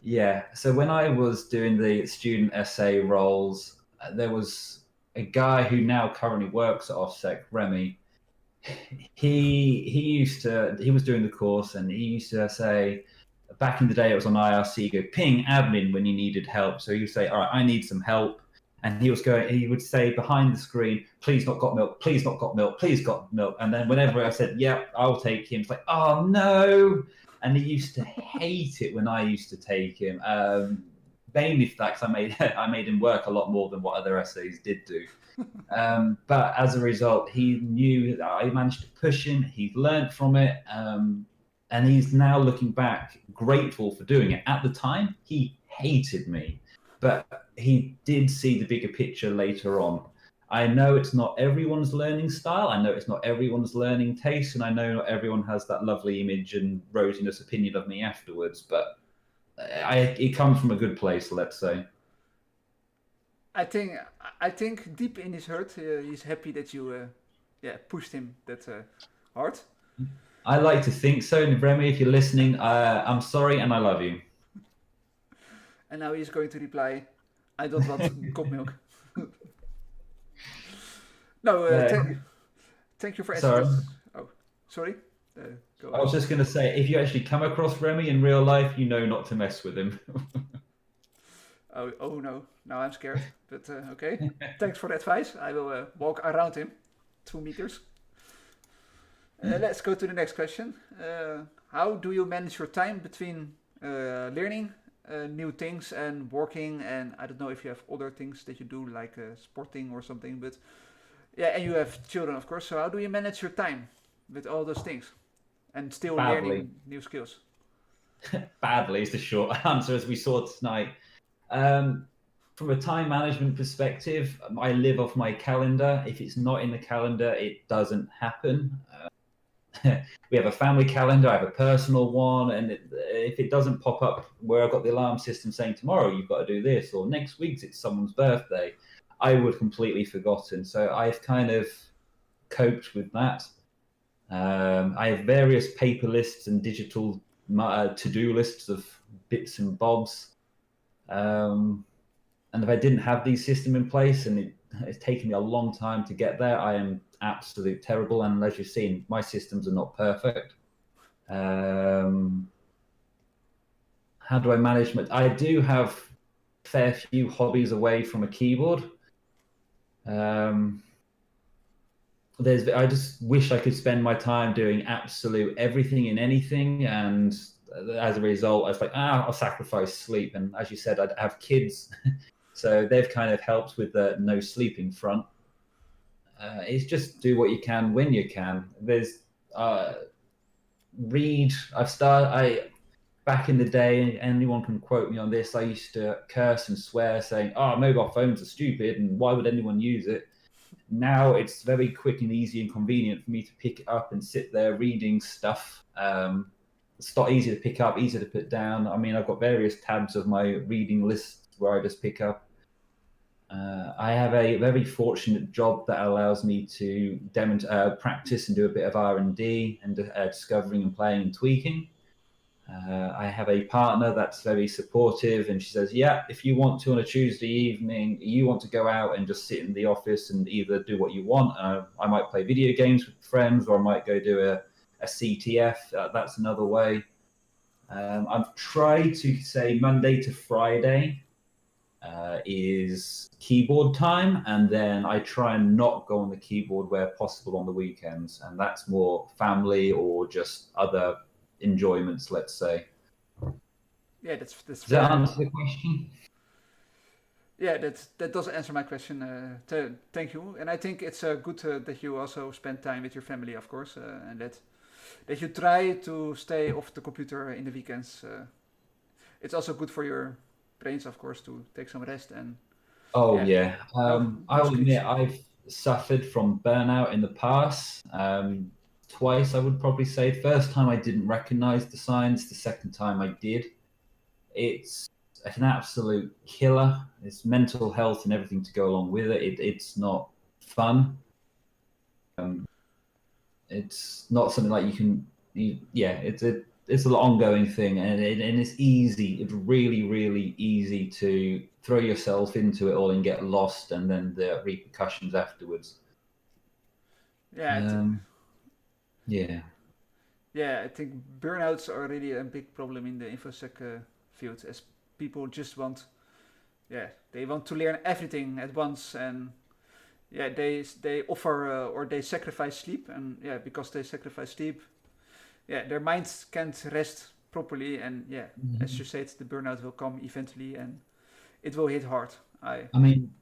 Yeah. So when I was doing the student essay roles, there was a guy who now currently works at Opsec, Remy. He was doing the course, and he used to say, back in the day it was on IRC, go ping admin when you needed help. So he would say, all right, I need some help. And he would say behind the screen, please not got milk, please not got milk, please got milk. And then whenever I said, yep, I'll take him, it's like, oh no. And he used to hate it when I used to take him. Mainly for that, because I made him work a lot more than what other essays did do. But as a result, he knew that I managed to push him. He's learned from it. And he's now looking back grateful for doing it. At the time, he hated me, but he did see the bigger picture later on. I know it's not everyone's learning style. I know it's not everyone's learning taste. And I know not everyone has that lovely image and rosiness opinion of me afterwards, but it comes from a good place, let's say.
I think deep in his heart, he's happy that you pushed him that hard.
I like to think so. And Remy, if you're listening, I'm sorry and I love you.
And now he's going to reply, I don't want goat milk. No, thank you for asking.
Sorry.
Oh, sorry?
Go I was just going to say, if you actually come across Remy in real life, you know not to mess with him.
Oh no, now I'm scared. But okay, thanks for the advice. I will walk around him 2 meters. Let's go to the next question. How do you manage your time between learning new things and working? And I don't know if you have other things that you do, like sporting or something. But yeah, and you have children, of course. So how do you manage your time with all those things and still learning new skills?
Badly is the short answer, as we saw tonight. From a time management perspective, I live off my calendar. If it's not in the calendar, it doesn't happen. We have a family calendar, I have a personal one, and if it doesn't pop up where I've got the alarm system saying tomorrow you've got to do this, or next week it's someone's birthday, I would have completely forgotten. So I've kind of coped with that. I have various paper lists and digital to-do lists of bits and bobs. And if I didn't have these systems in place, and it's taken me a long time to get there, I am absolutely terrible. And as you've seen, my systems are not perfect. How do I manage my... I do have a fair few hobbies away from a keyboard. I just wish I could spend my time doing absolute everything in anything, and as a result, I was like, I'll sacrifice sleep. And as you said, I'd have kids, so they've kind of helped with the no sleeping front. It's just do what you can when you can. There's read. Back in the day, anyone can quote me on this, I used to curse and swear saying, mobile phones are stupid and why would anyone use it? now it's very quick and easy and convenient for me to pick it up and sit there reading stuff. It's not easy to pick up, easy to put down. I mean, I've got various tabs of my reading list where I just pick up. I have a very fortunate job that allows me to practice and do a bit of R&D and discovering and playing and tweaking. I have a partner that's very supportive, and she says, yeah, if you want to on a Tuesday evening, you want to go out and just sit in the office and either do what you want. I might play video games with friends, or I might go do a CTF. That's another way. I've tried to say Monday to Friday is keyboard time, and then I try and not go on the keyboard where possible on the weekends, and that's more family or just other enjoyments, let's say.
Yeah, that's
Does that answer the question?
Yeah, that does answer my question. Thank you. And I think it's good that you also spend time with your family, of course, and that you try to stay off the computer in the weekends. It's also good for your brains, of course, to take some rest and.
Yeah.
No
I'll
screens.
admit I've suffered from burnout in the past. Twice, I would probably say. The first time I didn't recognize the signs. The second time I did. It's an absolute killer. It's mental health and everything to go along with it. It's not fun. It's not something like you can. It's an ongoing thing, and it's easy. It's really, really easy to throw yourself into it all and get lost, and then the repercussions afterwards.
Yeah.
Yeah.
Yeah, I think burnouts are really a big problem in the infosec field, as people just want, they want to learn everything at once, and they offer or they sacrifice sleep, and because they sacrifice sleep, their minds can't rest properly, and as you said, the burnout will come eventually, and it will hit hard. I
mean,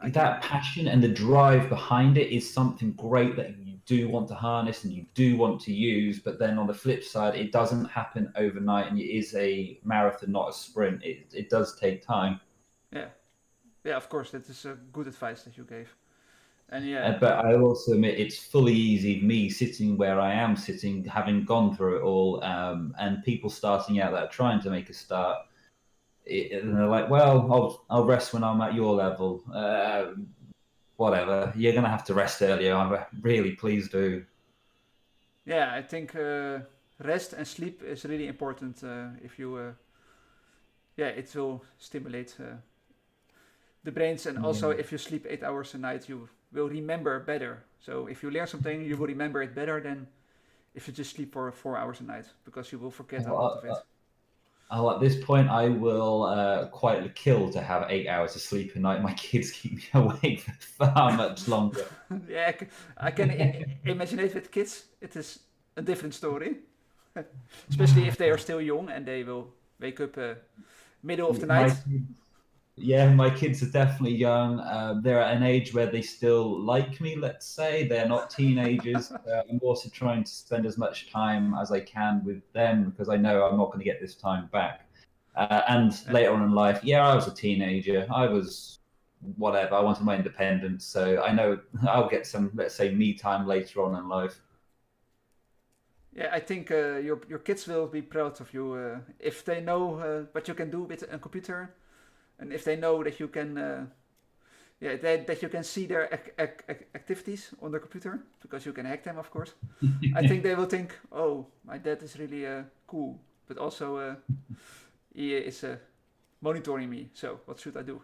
that passion and the drive behind it is something great that you do want to harness and you do want to use, but then on the flip side, it doesn't happen overnight, and it is a marathon, not a sprint. It does take time.
Yeah, of course, that is a good advice that you gave.
And but I also admit it's fully easy, me sitting where I am sitting, having gone through it all, and people starting out that are trying to make a start, and they're like, well, I'll rest when I'm at your level. Whatever, you're gonna have to rest earlier. I'm really pleased to.
Yeah, I think rest and sleep is really important. If you, it will stimulate the brains, and also if you sleep 8 hours a night, you will remember better. So if you learn something, you will remember it better than if you just sleep for 4 hours a night, because you will forget a lot of it.
At this point, I will quite kill to have 8 hours of sleep a night. My kids keep me awake for far much longer.
Yeah, I can imagine it with kids. It is a different story, especially if they are still young and they will wake up middle of the night.
My kids are definitely young. They're at an age where they still like me, let's say. They're not teenagers. I'm also trying to spend as much time as I can with them, because I know I'm not going to get this time back. And later on in life, I was a teenager. I was whatever. I wanted my independence. So I know I'll get some, let's say, me time later on in life.
Yeah, I think your kids will be proud of you if they know what you can do with a computer. And if they know that you can, that you can see their activities on the computer, because you can hack them, of course. I think they will think, oh, my dad is really cool, but also he is monitoring me. So what should I do?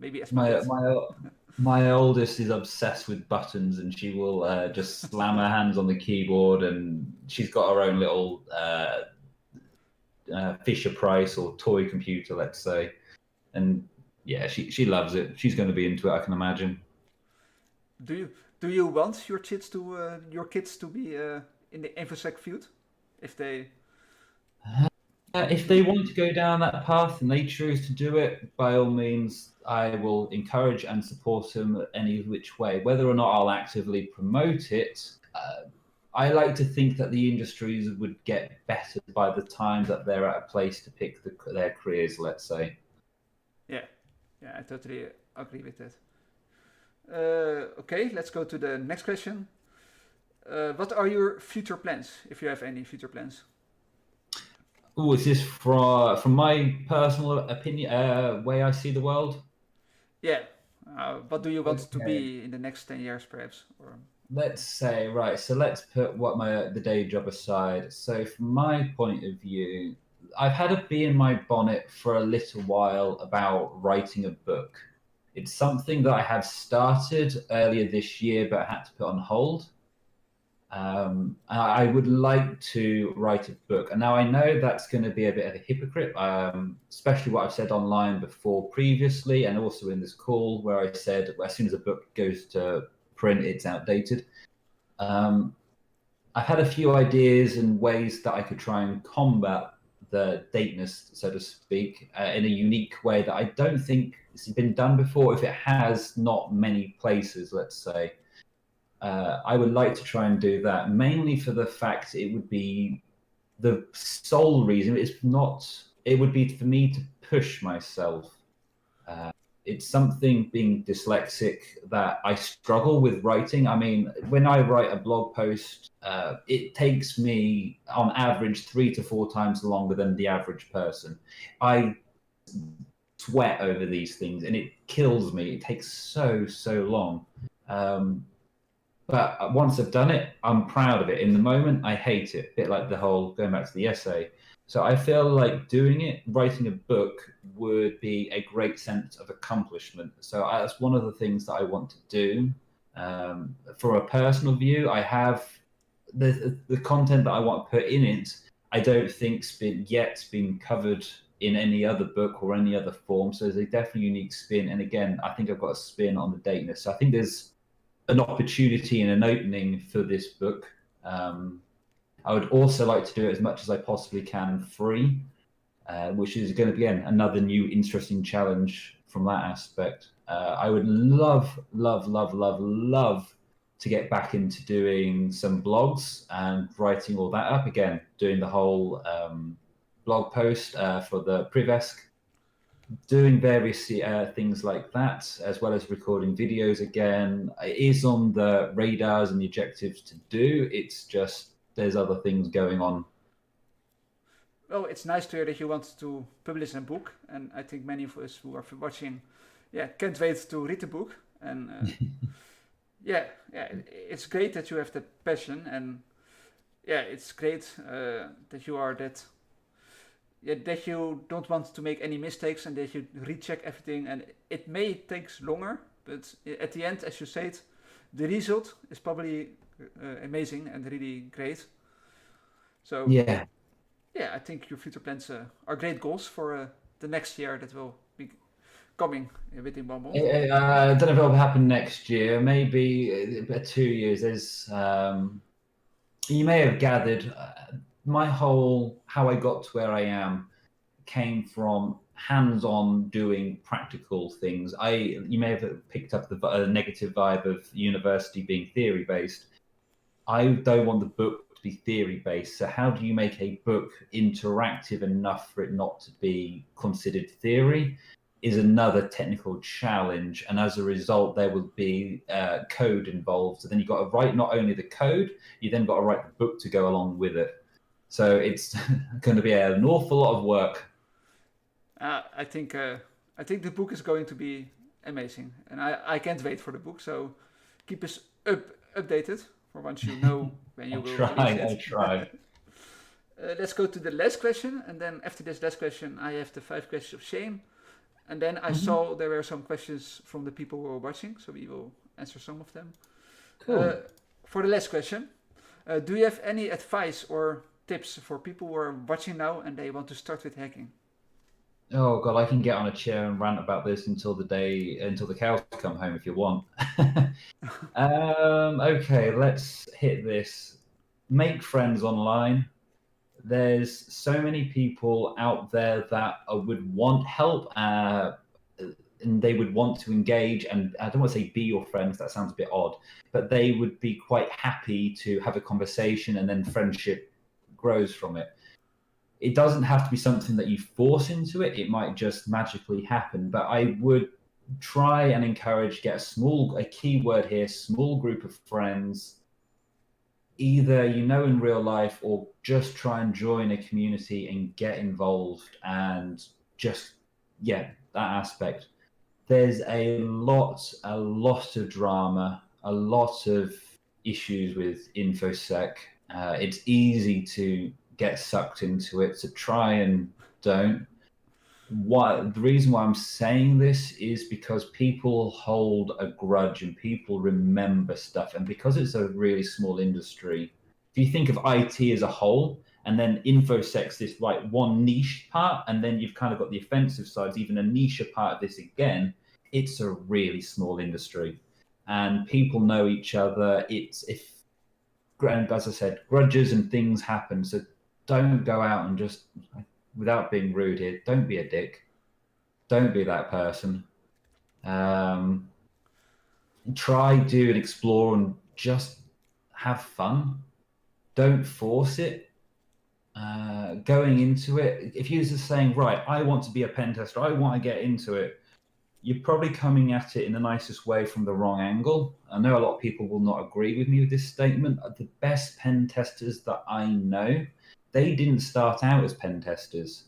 Maybe as
my oldest is obsessed with buttons, and she will just slam her hands on the keyboard, and she's got her own little Fisher Price or toy computer, let's say. And she loves it. She's going to be into it, I can imagine.
Do you want your kids to be in the infosec field, if they
want to go down that path and they choose to do it, by all means, I will encourage and support them any which way. Whether or not I'll actively promote it, I like to think that the industries would get better by the time that they're at a place to pick their careers, let's say.
Yeah, I totally agree with that. Okay, let's go to the next question. What are your future plans, if you have any future plans?
Oh, is this from my personal opinion, way I see the world?
Yeah. What do you want to
Okay.
be in the next 10 years, perhaps? Or
Let's say, right, so let's put what the day job aside. So from my point of view, I've had a bee in my bonnet for a little while about writing a book. It's something that I have started earlier this year, but had to put on hold. I would like to write a book, and now I know that's going to be a bit of a hypocrite, especially what I've said online before previously, and also in this call where I said as soon as a book goes to print, it's outdated. Um, I've had a few ideas and ways that I could try and combat the dateness, so to speak, in a unique way that I don't think it's been done before. If it has, not many places, let's say. I would like to try and do that, mainly for the fact it would be the sole reason. It's not. It would be for me to push myself. Uh, it's something being dyslexic that I struggle with writing. I mean, when I write a blog post, it takes me on average 3 to 4 times longer than the average person. I sweat over these things and it kills me. It takes so long. But once I've done it, I'm proud of it. In the moment, I hate it. A bit like the whole going back to the essay. So I feel like doing it, writing a book, would be a great sense of accomplishment. So that's one of the things that I want to do. For a personal view, I have the content that I want to put in it. I don't think's been covered in any other book or any other form. So there's a definitely unique spin. And again, I think I've got a spin on the dateness. So I think there's an opportunity and an opening for this book. I would also like to do it as much as I possibly can free, which is going to be, again, another new interesting challenge from that aspect. I would love to get back into doing some blogs and writing all that up again, doing the whole blog post for the Privesk, doing various things like that, as well as recording videos again. It is on the radars and the objectives to do. It's just there's other things going on.
well, it's nice to hear that you want to publish a book, and I think many of us who are watching, yeah, can't wait to read the book. And yeah, it's great that you have that passion, and yeah, it's great that you are that. Yeah, that you don't want to make any mistakes and that you recheck everything, and it may takes longer, but at the end, as you said, the result is probably amazing and really great. So
Yeah,
yeah, I think your future plans are great goals for the next year that will be coming within 1 month.
I don't know if it'll happen next year. Maybe 2 years. There's you may have gathered my whole how I got to where I am came from hands-on doing practical things. You may have picked up the negative vibe of university being theory-based. I don't want the book to be theory-based. So how do you make a book interactive enough for it not to be considered theory? Is another technical challenge, and as a result, there will be code involved. So then you've got to write not only the code, you then got to write the book to go along with it. So it's going to be an awful lot of work.
I think the book is going to be amazing, and I can't wait for the book. So keep us updated for once you know when you
I'll
will
try.
release
I'll
it.
try.
Let's go to the last question, and then after this last question, I have the 5 questions of shame, and then I
Mhm.
saw there were some questions from the people who were watching, so we will answer some of them. Uh,
Cool.
for the last question, do you have any advice or tips for people who are watching now and they want to start with hacking?
Oh God, I can get on a chair and rant about this until the cows come home if you want. Okay, let's hit this. Make friends online. There's so many people out there that would want help, and they would want to engage. And I don't want to say be your friends, that sounds a bit odd, but they would be quite happy to have a conversation and then friendship grows from it. It doesn't have to be something that you force into it. It might just magically happen. But I would try and encourage, get a key word here, small group of friends, either in real life, or just try and join a community and get involved, and just, that aspect. There's a lot of drama, a lot of issues with Infosec. It's easy to get sucked into it, so try and don't. The reason why I'm saying this is because people hold a grudge and people remember stuff, and because it's a really small industry, if you think of IT as a whole, and then Infosec's this one niche part, and then you've kind of got the offensive sides, even a niche part of this again, it's a really small industry, and people know each other. And as I said, grudges and things happen, so don't go out and just, without being rude here, don't be a dick. Don't be that person. Try, do, and explore, and just have fun. Don't force it. Going into it, if you're just saying, right, I want to be a pen tester, I want to get into it, you're probably coming at it in the nicest way from the wrong angle. I know a lot of people will not agree with me with this statement. The best pen testers that I know, they didn't start out as pen testers.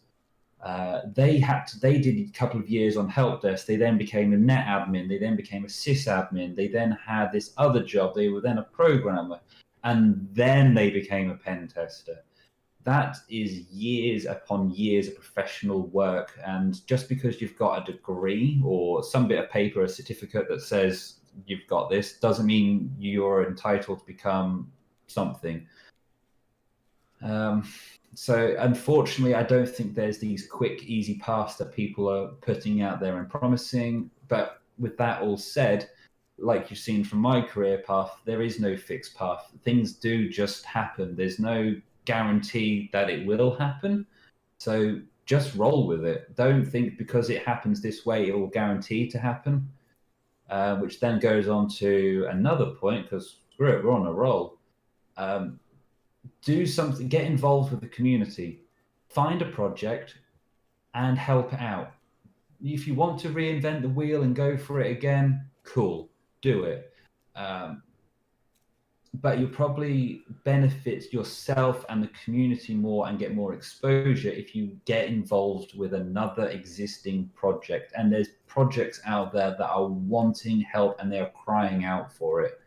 They did a couple of years on help desk. They then became a net admin. They then became a sysadmin. They then had this other job. They were then a programmer, and then they became a pen tester. That is years upon years of professional work. And just because you've got a degree or some bit of paper, a certificate that says you've got this, doesn't mean you're entitled to become something. So unfortunately, I don't think there's these quick, easy paths that people are putting out there and promising. But with that all said, like you've seen from my career path, there is no fixed path. Things do just happen. There's no guarantee that it will happen. So just roll with it. Don't think because it happens this way, it will guarantee to happen. Which then goes on to another point, because screw it, we're on a roll. Do something, get involved with the community, find a project and help out. If you want to reinvent the wheel and go for it again, cool, do it. But you'll probably benefit yourself and the community more and get more exposure if you get involved with another existing project. And there's projects out there that are wanting help and they're crying out for it.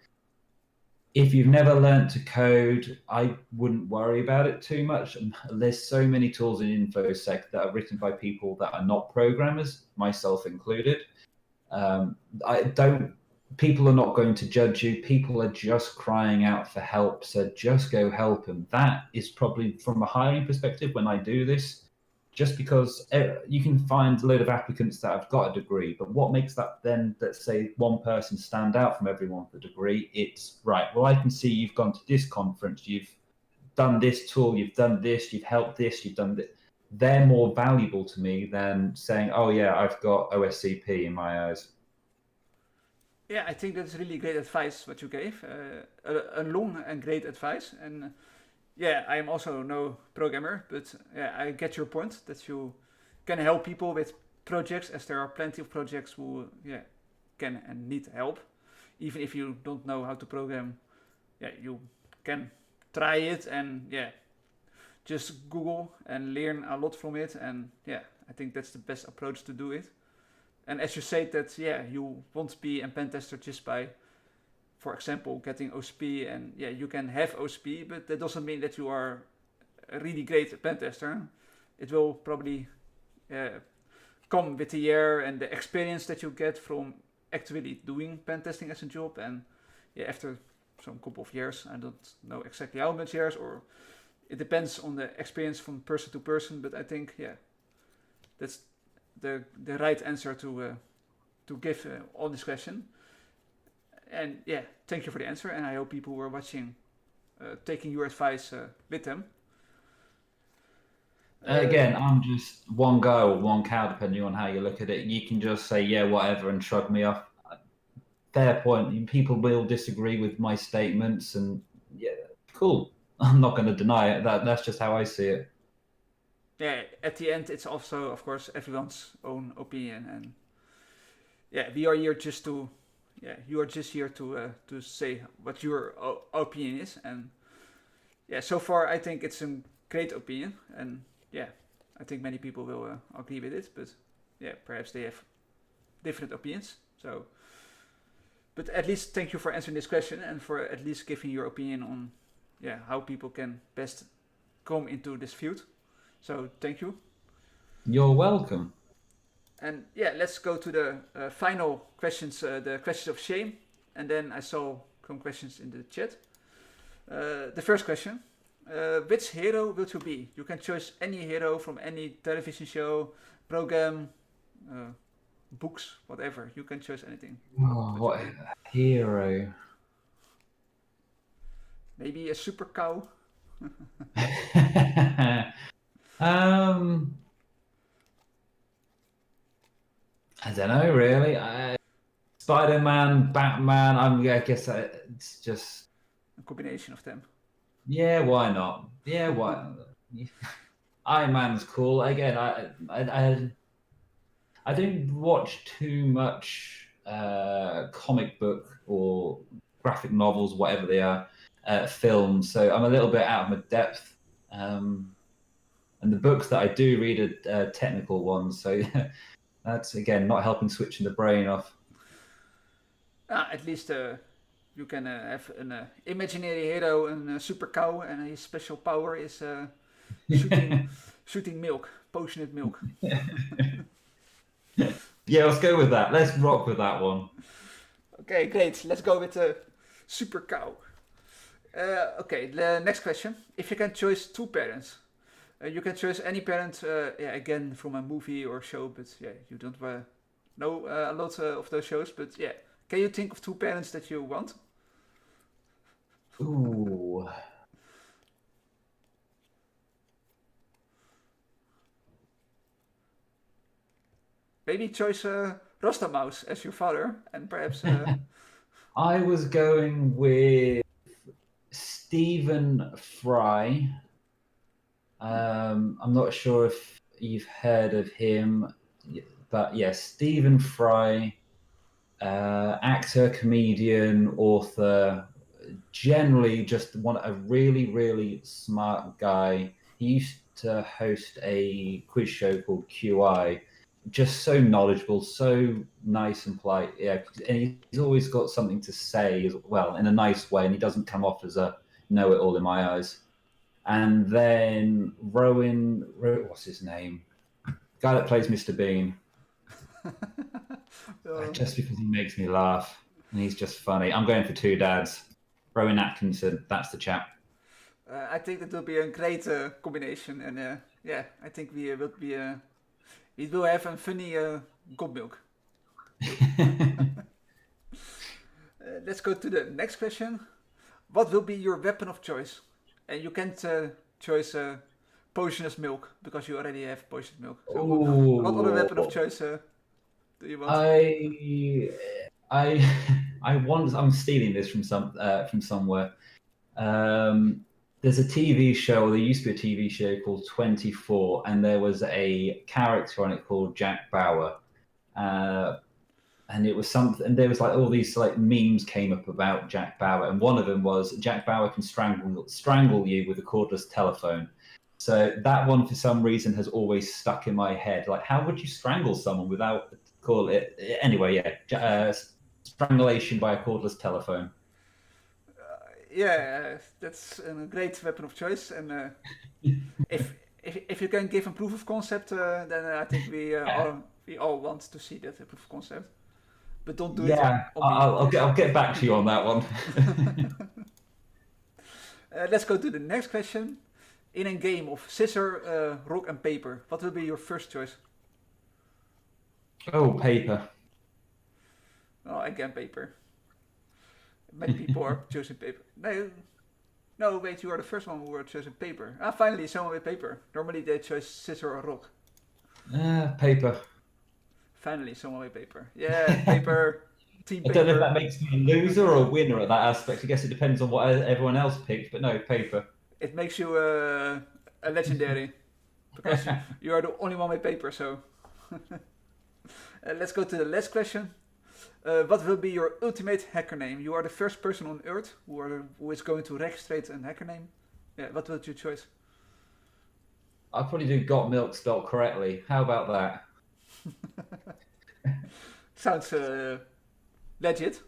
If you've never learned to code, I wouldn't worry about it too much. There's so many tools in InfoSec that are written by people that are not programmers, myself included. People are not going to judge you. People are just crying out for help. So just go help them. That is probably, from a hiring perspective, when I do this, just because you can find a load of applicants that have got a degree, but what makes that then, let's say, one person stand out from everyone with a degree? It's, right, well, I can see you've gone to this conference, you've done this tool, you've done this, you've helped this, you've done this. They're more valuable to me than saying, oh yeah, I've got OSCP in my eyes.
Yeah, I think that's really great advice what you gave. A long and great advice. And yeah, I am also no programmer, but yeah, I get your point that you can help people with projects, as there are plenty of projects who can and need help. Even if you don't know how to program, you can try it and just Google and learn a lot from it. And I think that's the best approach to do it. And as you say that, you won't be a pen tester just by, for example, getting OSP, and you can have OSP, but that doesn't mean that you are a really great pen tester. It will probably come with the year and the experience that you get from actually doing pen testing as a job. And after some couple of years, I don't know exactly how much years, or it depends on the experience from person to person. But I think that's the right answer to give on this question. And thank you for the answer, and I hope people who are watching taking your advice with them.
Again, I'm just one guy or one cow, depending on how you look at it. You can just say, whatever, and shrug me off. Fair point. People will disagree with my statements, and cool. I'm not going to deny it. That's just how I see it.
Yeah, at the end, it's also, of course, everyone's own opinion. And we are here just to, you are just here to say what your opinion is, and so far I think it's a great opinion, and I think many people will agree with it, but perhaps they have different opinions. So, but at least thank you for answering this question and for at least giving your opinion on how people can best come into this field. So thank you.
You're welcome.
And let's go to the final questions, the questions of shame. And then I saw some questions in the chat. The first question, which hero will you be? You can choose any hero from any television show, program, books, whatever. You can choose anything.
Oh, what hero?
Maybe a super cow.
I don't know, really. Spider-Man, Batman. I guess it's just
A combination of them.
Yeah, why not? Yeah, why? Iron Man's cool. Again, I don't watch too much comic book or graphic novels, whatever they are, films. So I'm a little bit out of my depth. And the books that I do read are technical ones. So that's, again, not helping switching the brain off.
At least you can have an imaginary hero, a super cow, and his special power is shooting milk, potioned milk.
Yeah, let's go with that. Let's rock with that one.
Okay, great. Let's go with the super cow. Okay, the next question. If you can choose two parents, you can choose any parent, again, from a movie or show, but you don't know a lot of those shows, but can you think of two parents that you want?
Ooh.
Maybe choose Rostamaus as your father, and perhaps...
I was going with Stephen Fry. I'm not sure if you've heard of him, but Stephen Fry, actor, comedian, author, generally just a really, really smart guy. He used to host a quiz show called QI. Just so knowledgeable, so nice and polite. Yeah, and he's always got something to say as well, in a nice way, and he doesn't come off as a know-it-all in my eyes. And then Rowan, what's his name? Guy that plays Mr. Bean. Just because he makes me laugh, and he's just funny. I'm going for two dads. Rowan Atkinson, that's the chap.
I think that will be a great combination, and I think we will be... it will have a funny goat milk. Let's go to the next question. What will be your weapon of choice? And you can't choose poisonous milk because you already have poisonous milk. So what other weapon of choice do you want?
I'm stealing this from somewhere. There's a TV show, or there used to be a TV show called 24, and there was a character on it called Jack Bauer. And it was something, and there was all these memes came up about Jack Bauer, and one of them was Jack Bauer can strangle you with a cordless telephone. So that one, for some reason, has always stuck in my head. How would you strangle someone without anyway? Strangulation by a cordless telephone.
That's a great weapon of choice, and if you can give a proof of concept, then I think we all want to see that proof of concept. But don't do it.
I'll get back to you on that one.
Let's go to the next question. In a game of scissor, rock, and paper, what will be your first choice?
Oh, paper.
Oh, again, paper. Many people are choosing paper. No, wait, you are the first one who are choosing paper. Finally, someone with paper. Normally they choose scissor or rock.
Paper.
Finally, someone with paper. Yeah, paper. Team paper.
I don't know if that makes me a loser or a winner at that aspect. I guess it depends on what everyone else picked, but no, paper.
It makes you a legendary. Because you are the only one with paper, so... let's go to the last question. What will be your ultimate hacker name? You are the first person on Earth who is going to register a hacker name. Yeah, what will you choose?
I'll probably do got milk spelled correctly. How about that?
Sounds legit.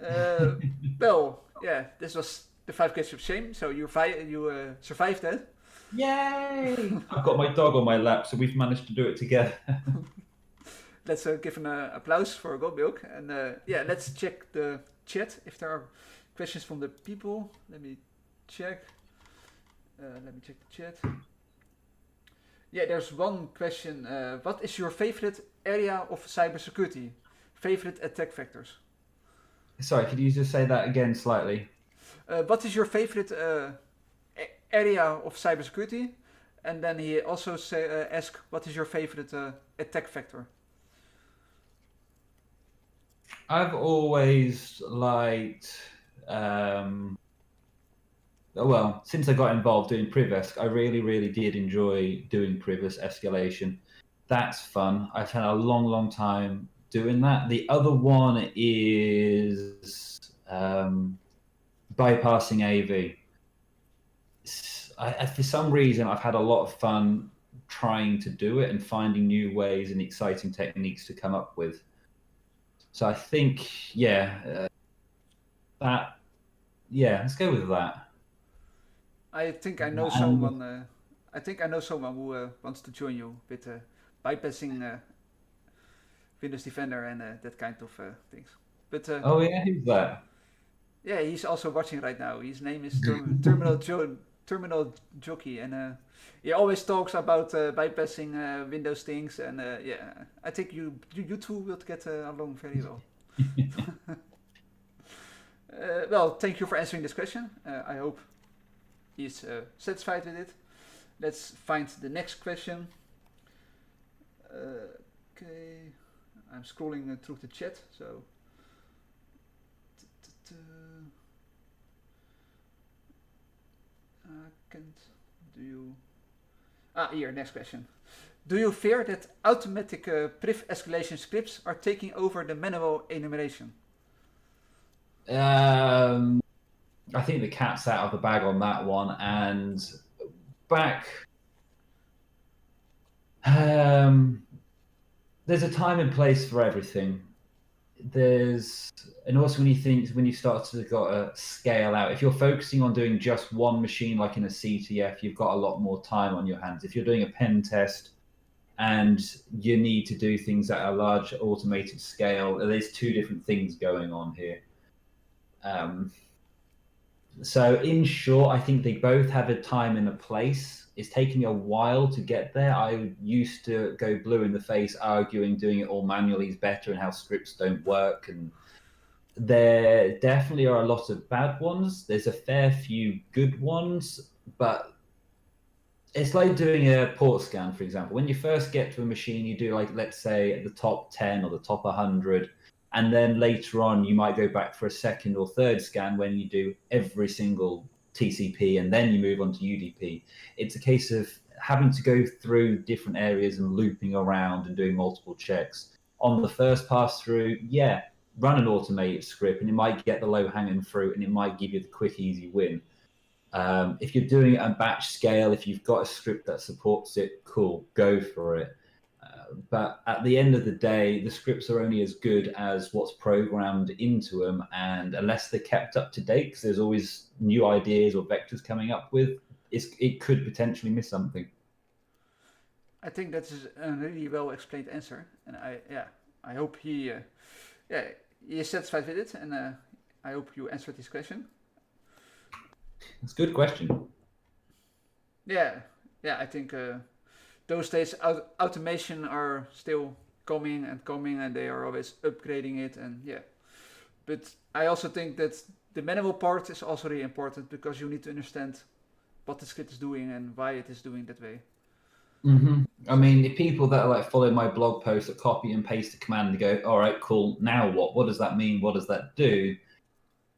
Uh, well, yeah, this was the 5 Kids of Shame, so you survived that.
Yay! I've got my dog on my lap, so we've managed to do it together.
Let's give an applause for Gold Milk. And yeah, let's check the chat if there are questions from the people. Let me check. Let me check the chat. Yeah, there's one question. What is your favorite area of cybersecurity? Favorite attack vectors?
Sorry, could you just say that again slightly?
What is your favorite area of cybersecurity? And then he also asked, what is your favorite attack vector?
I've always liked, well, since I got involved doing Privesc, I really, really did enjoy doing Privesc escalation. That's fun. I've had a long, long time doing that. The other one is bypassing AV. For some reason, I've had a lot of fun trying to do it and finding new ways and exciting techniques to come up with. So I think, let's go with that.
I think I know someone. I think I know someone who wants to join you with bypassing Windows Defender and that kind of things. But
oh yeah, who's that?
Yeah, he's also watching right now. His name is Terminal Jockey, and he always talks about bypassing Windows things. And yeah, I think you two will get along very well. Well, thank you for answering this question. I hope he's satisfied with it. Let's find the next question. Okay, I'm scrolling through the chat, so. Here, next question. Do you fear that automatic priv escalation scripts are taking over the manual enumeration?
I think the cat's out of the bag on that one. And back, there's a time and place for everything. And also when you start to scale out, if you're focusing on doing just one machine, like in a CTF, you've got a lot more time on your hands. If you're doing a pen test and you need to do things at a large automated scale, there's two different things going on here. So in short, I think they both have a time and a place. It's taking me a while to get there. I used to go blue in the face arguing doing it all manually is better and how scripts don't work. And there definitely are a lot of bad ones. There's a fair few good ones, but it's like doing a port scan, for example. When you first get to a machine, you do, like, let's say the top 10 or the top 100. And then later on, you might go back for a second or third scan when you do every single TCP, and then you move on to UDP. It's a case of having to go through different areas and looping around and doing multiple checks. On the first pass through, run an automated script, and it might get the low-hanging fruit, and it might give you the quick, easy win. If you're doing it at batch scale, if you've got a script that supports it, cool, go for it. But at the end of the day, the scripts are only as good as what's programmed into them, and unless they're kept up to date, because there's always new ideas or vectors coming up with, it could potentially miss something.
I think that's a really well explained answer, and I hope he is satisfied with it, and I hope you answered this question.
It's a good question.
Yeah, I think those days automation are still coming, and they are always upgrading it, and but I also think that the manual part is also really important, because you need to understand what the script is doing and why it is doing that way.
Mm-hmm. I mean, the people that are like follow my blog post that copy and paste the command and go, all right, cool, now what does that mean, what does that do?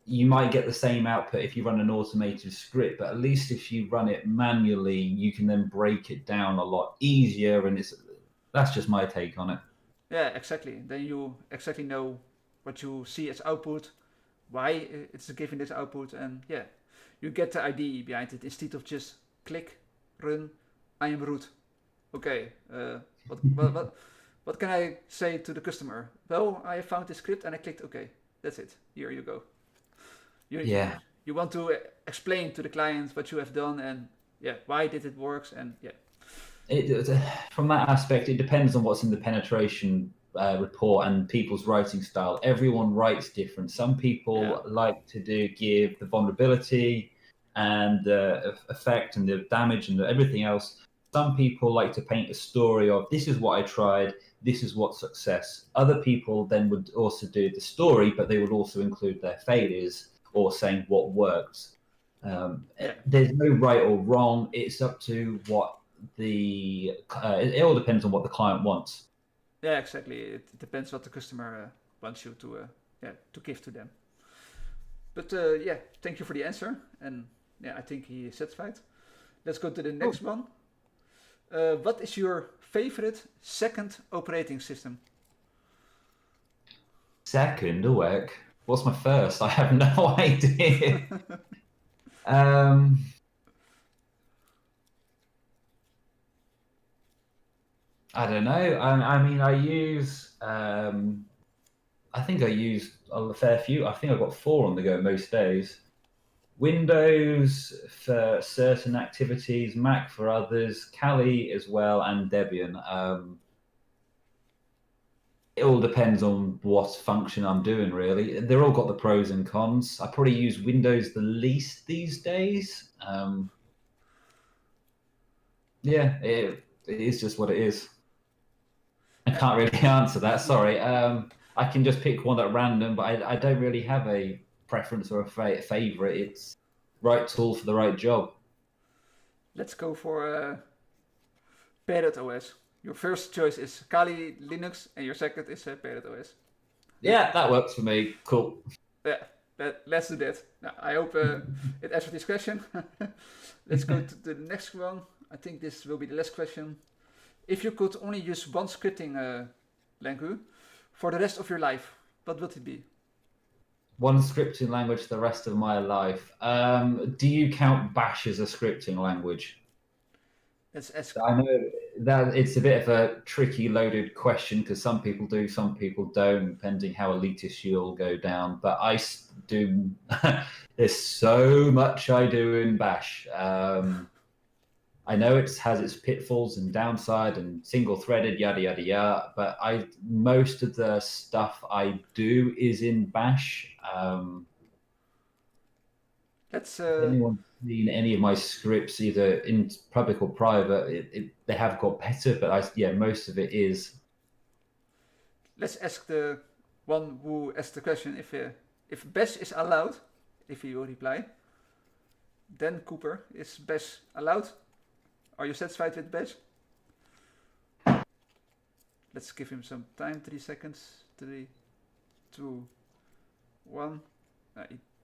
You might get the same output if you run an automated script, but at least if you run it manually, you can then break it down a lot easier, and that's just my take on it.
Yeah, exactly. Then you exactly know what you see as output, why it's giving this output, and yeah, you get the idea behind it instead of just click, run, I am root. Okay, what can I say to the customer? Well, I found this script and I clicked OK. That's it. Here you go.
Yeah.
You want to explain to the client what you have done and yeah, why did it works, and yeah.
From that aspect, it depends on what's in the penetration report and people's writing style. Everyone writes different. Some people like to give the vulnerability and the effect and the damage and everything else. Some people like to paint a story of this is what I tried, this is what success. Other people then would also do the story, but they would also include their failures or saying what worked. There's no right or wrong. It's up to what it all depends on what the client wants.
Yeah, exactly. It depends what the customer wants you to give to them. But yeah, thank you for the answer, and yeah, I think he is satisfied. Let's go to the next one. What is your favorite second operating system?
Second, what's my first? I have no idea. I don't know. I mean, I use. I think I use a fair few. I think I've got 4 on the go most days. Windows for certain activities, Mac for others, Kali as well, and Debian. It all depends on what function I'm doing, really. They're all got the pros and cons. I probably use Windows the least these days. Yeah, it is just what it is. I can't really answer that. Sorry. I can just pick one at random, but I don't really have a preference or a favorite. It's right tool for the right job.
Let's go for Parrot OS. Your first choice is Kali Linux, and your second is Parrot OS.
Yeah, that works for me. Cool.
Yeah, let's do that. Now, I hope it answered this question. Let's go to the next one. I think this will be the last question. If you could only use one scripting language for the rest of your life, what would it be?
One scripting language the rest of my life. Do you count Bash as a scripting language? I know that it's a bit of a tricky, loaded question because some people do, some people don't, depending how elitist you'll go down. But I do. There's so much I do in Bash. I know it has its pitfalls and downside and single-threaded, yada yada yada. But most of the stuff I do is in Bash. Anyone seen any of my scripts, either in public or private? They have got better, but most of it is.
Let's ask the one who asked the question if Bash is allowed. If he will reply, then Cooper, is Bash allowed? Are you satisfied with Bash? Let's give him some time. 3 seconds. 3, 2, 1.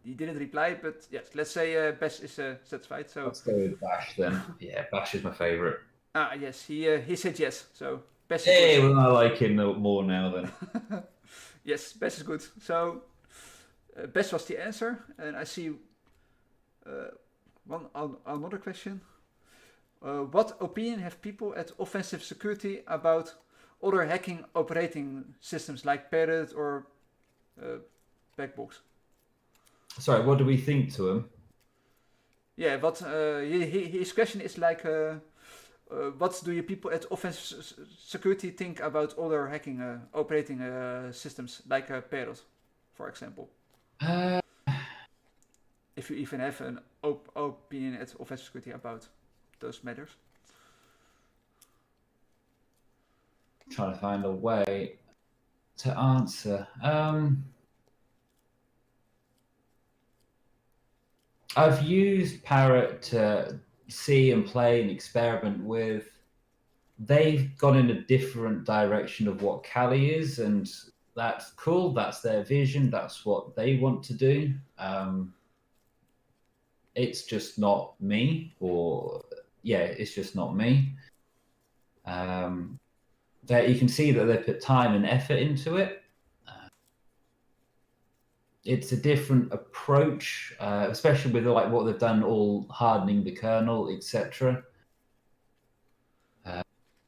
He didn't reply, but yes, let's say Bash is satisfied. So
let's go with Bash then. Yeah, Bash is my favorite.
Yes, he said yes. So Bash.
Hey, well, I like him more now then.
Yes, Bash is good. So Bash was the answer, and I see another question. What opinion have people at Offensive Security about other hacking operating systems like Parrot or Backbox?
Sorry, what do we think to him?
Yeah, but his question is like, what do you people at Offensive Security think about other hacking operating systems like Parrot, for example? If you even have an opinion at Offensive Security about those matters.
Trying to find a way to answer. I've used Parrot to see and play and experiment with. They've gone in a different direction of what Kali is, and that's cool. That's their vision. That's what they want to do. It's just not me, it's just not me. That you can see that they put time and effort into it. it's a different approach, especially with like what they've done, all hardening the kernel, etc.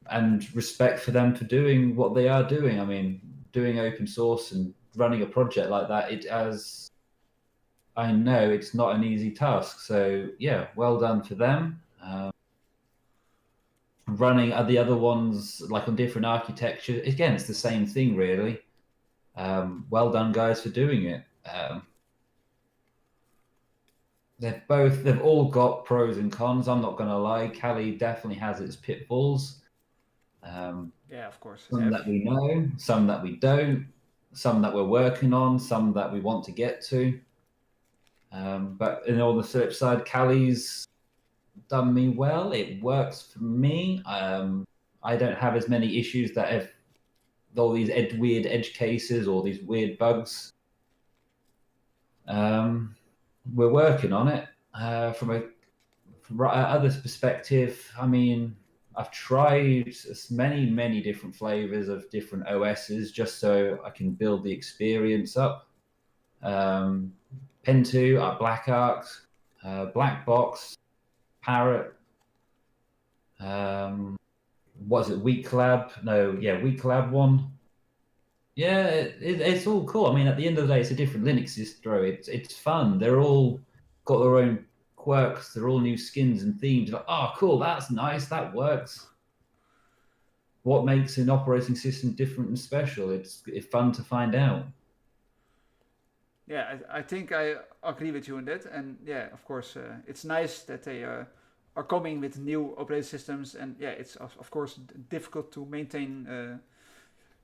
And respect for them for doing what they are doing. I mean, doing open source and running a project like that, I know it's not an easy task. So yeah, well done for them. Running the other ones like on different architecture, again, it's the same thing really. Well done, guys, for doing it. They've all got pros and cons. I'm not going to lie. Kali definitely has its pitfalls.
Yeah, of course.
Some that we know, some that we don't, some that we're working on, some that we want to get to. But on the flip side, Kali's done me well. It works for me. I don't have as many issues that have all these weird edge cases or these weird bugs. We're working on it. From other perspective, I mean, I've tried many different flavors of different OSs just so I can build the experience up. Pen2, Black Arc, Black Box, Parrot. What is it? Weak Lab? No, yeah, Weak Lab one. Yeah, it's all cool. I mean, at the end of the day, it's a different Linux distro. It's fun. They're all got their own quirks. They're all new skins and themes. Like, oh, cool, that's nice. That works. What makes an operating system different and special? It's fun to find out.
Yeah, I think I agree with you on that. And yeah, of course, it's nice that they are coming with new operating systems. And yeah, it's of course difficult to maintain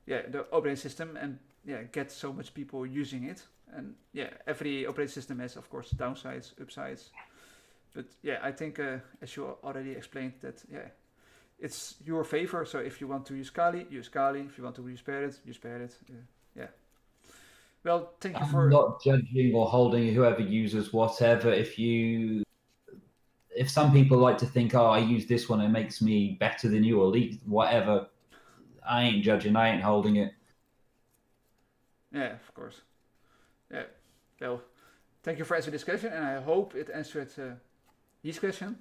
the operating system and yeah, get so much people using it. And yeah, every operating system has of course downsides, upsides. But yeah, I think as you already explained that yeah, it's your favor. So if you want to use Kali, use Kali. If you want to use Parrot, use Parrot. Yeah. Well, thank you for.
I'm not judging or holding whoever uses whatever. If some people like to think, oh, I use this one, it makes me better than you or whatever, I ain't judging. I ain't holding it.
Yeah, of course. Yeah. Well, thank you for answering this question, and I hope it answered his question.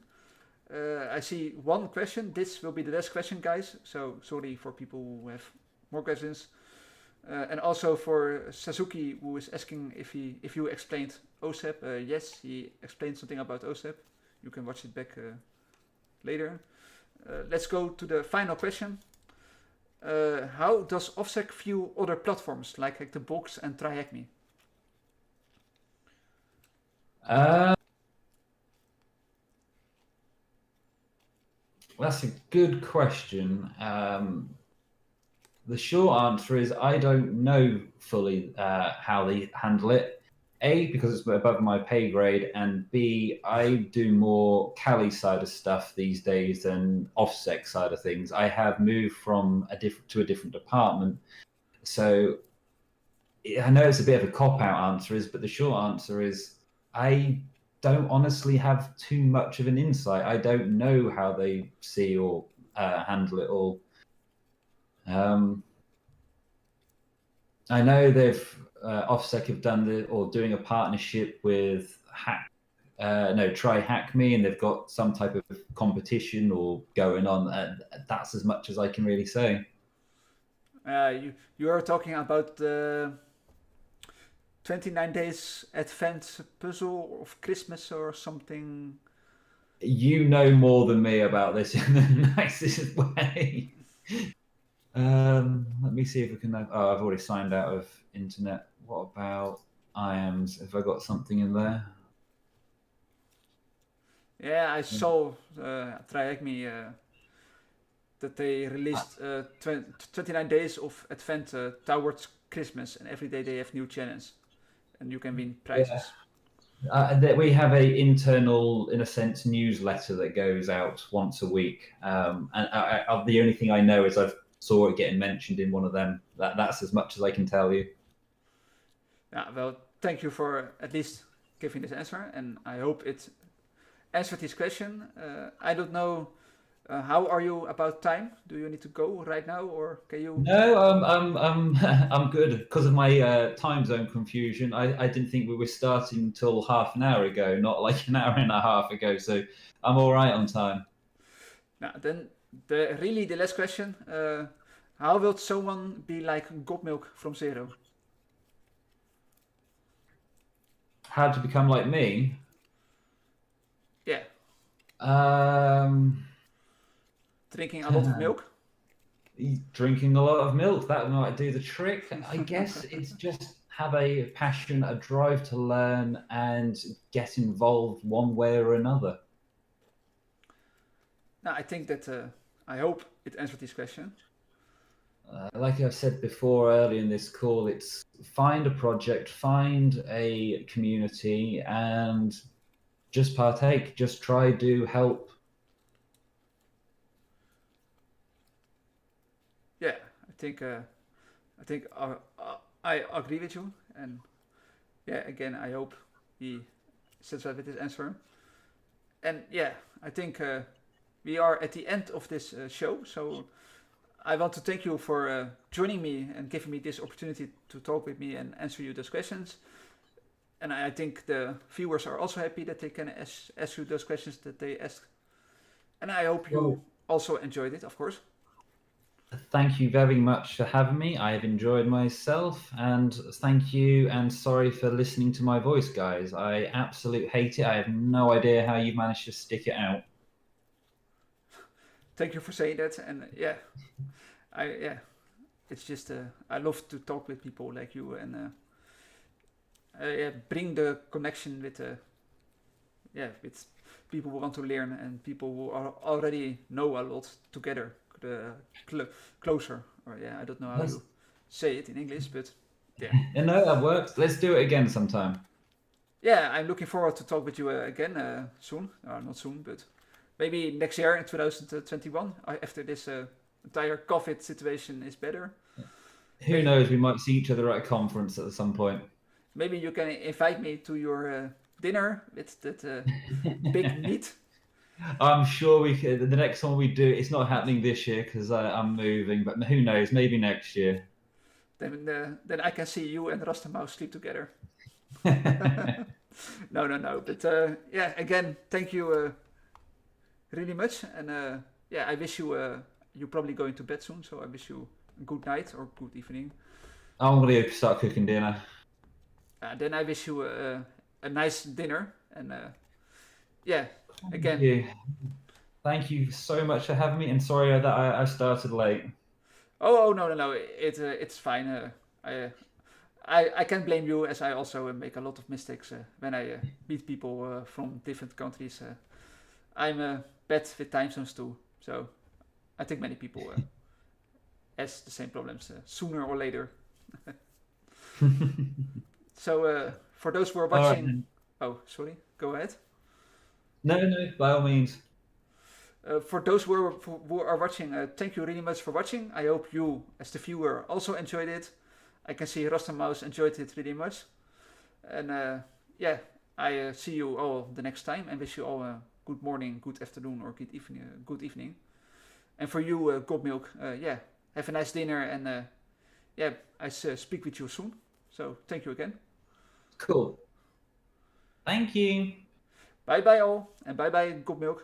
I see one question. This will be the last question, guys. So sorry for people who have more questions. And also for Sasuke, who is asking if you explained OSEP. Yes, he explained something about OSEP. You can watch it back later. Let's go to the final question. How does Opsec view other platforms like the Box and TryHackMe?
That's a good question. The short answer is I don't know fully how they handle it. A, because it's above my pay grade, and B, I do more Kali side of stuff these days than Opsec side of things. I have moved from a different department, so I know it's a bit of a cop-out answer, but the short answer is I don't honestly have too much of an insight. I don't know how they see or handle it all. I know they've Opsec have done doing a partnership with TryHackMe, and they've got some type of competition or going on. That's as much as I can really say.
You are talking about the 29 days advent puzzle of Christmas or something.
You know more than me about this in the nicest way. Let me see if we can. Oh, I've already signed out of internet. What about IAMS? Have I got something in there?
Yeah, I saw TryHackMe that they released 29 days of advent towards Christmas, and every day they have new challenges, and you can win prizes.
That we have a internal, in a sense, newsletter that goes out once a week, and the only thing I know is I've saw it getting mentioned in one of them. That's as much as I can tell you.
Yeah, well, thank you for at least giving this answer, and I hope it answered this question. I don't know How are you about time? Do you need to go right now, or can you?
No, I'm good because of my time zone confusion. I didn't think we were starting until half an hour ago, not like an hour and a half ago. So I'm all right on time.
Now, then the last question. How will someone be like Godmilk from zero?
How to become like me?
Yeah,
Um,
drinking a lot of milk.
Drinking a lot of milk. That might do the trick. I guess it's just have a passion, a drive to learn, and get involved one way or another.
Now, I think that I hope it answered this question.
Like I've said before early in this call, it's find a project, find a community, and just partake. Just try to help.
Yeah, I think I agree with you, and yeah, again, I hope he satisfied with his answer. And yeah, I think we are at the end of this show, so I want to thank you for joining me and giving me this opportunity to talk with me and answer you those questions. And I think the viewers are also happy that they can ask you those questions that they ask. And I hope you
Well,
also enjoyed it, of course.
thank you very much for having me. I've enjoyed myself, and thank you and sorry for listening to my voice, guys. I absolutely hate it. I have no idea how you managed to stick it out.
Thank you for saying that. And yeah, it's just I love to talk with people like you and yeah, bring the connection with with people who want to learn and people who are already know a lot together, closer. Or yeah, I don't know how
That's,
you say it in English, but yeah,
no, that works. Let's do it again sometime.
yeah, I'm looking forward to talk with you again soon. Not soon, but maybe next year in 2021 after this entire COVID situation is better.
Who
Maybe,
knows? We might see each other at a conference at some point.
maybe you can invite me to your dinner with that big meat.
I'm sure we could. The next one we do, it's not happening this year because I'm moving, but who knows? Maybe next year.
Then I can see you and Rastamouse sleep together. No. But yeah, again, thank you really much, and yeah, I wish you you're probably going to bed soon, so I wish you a good night or good evening.
I'm gonna start cooking dinner.
Then I wish you a nice dinner, and yeah,
Thank
again.
you. Thank you so much for having me, and sorry that I started late.
Oh no, it's fine. I can't blame you, as I also make a lot of mistakes when I meet people from different countries. I'm bad with time zones too, so I think many people has the same problems sooner or later. So for those who are
All right,
watching,
then.
oh sorry, go ahead.
No, by all means.
For those who are watching, thank you really much for watching. I hope you, as the viewer, also enjoyed it. I can see Rasta Mouse enjoyed it really much. And yeah, I see you all the next time and wish you all a good morning, good afternoon, or good evening. Good evening. And for you, Godmilk, yeah, have a nice dinner and yeah, I speak with you soon. So thank you again.
Cool. Thank you.
Bye bye all, and bye bye Godmilk.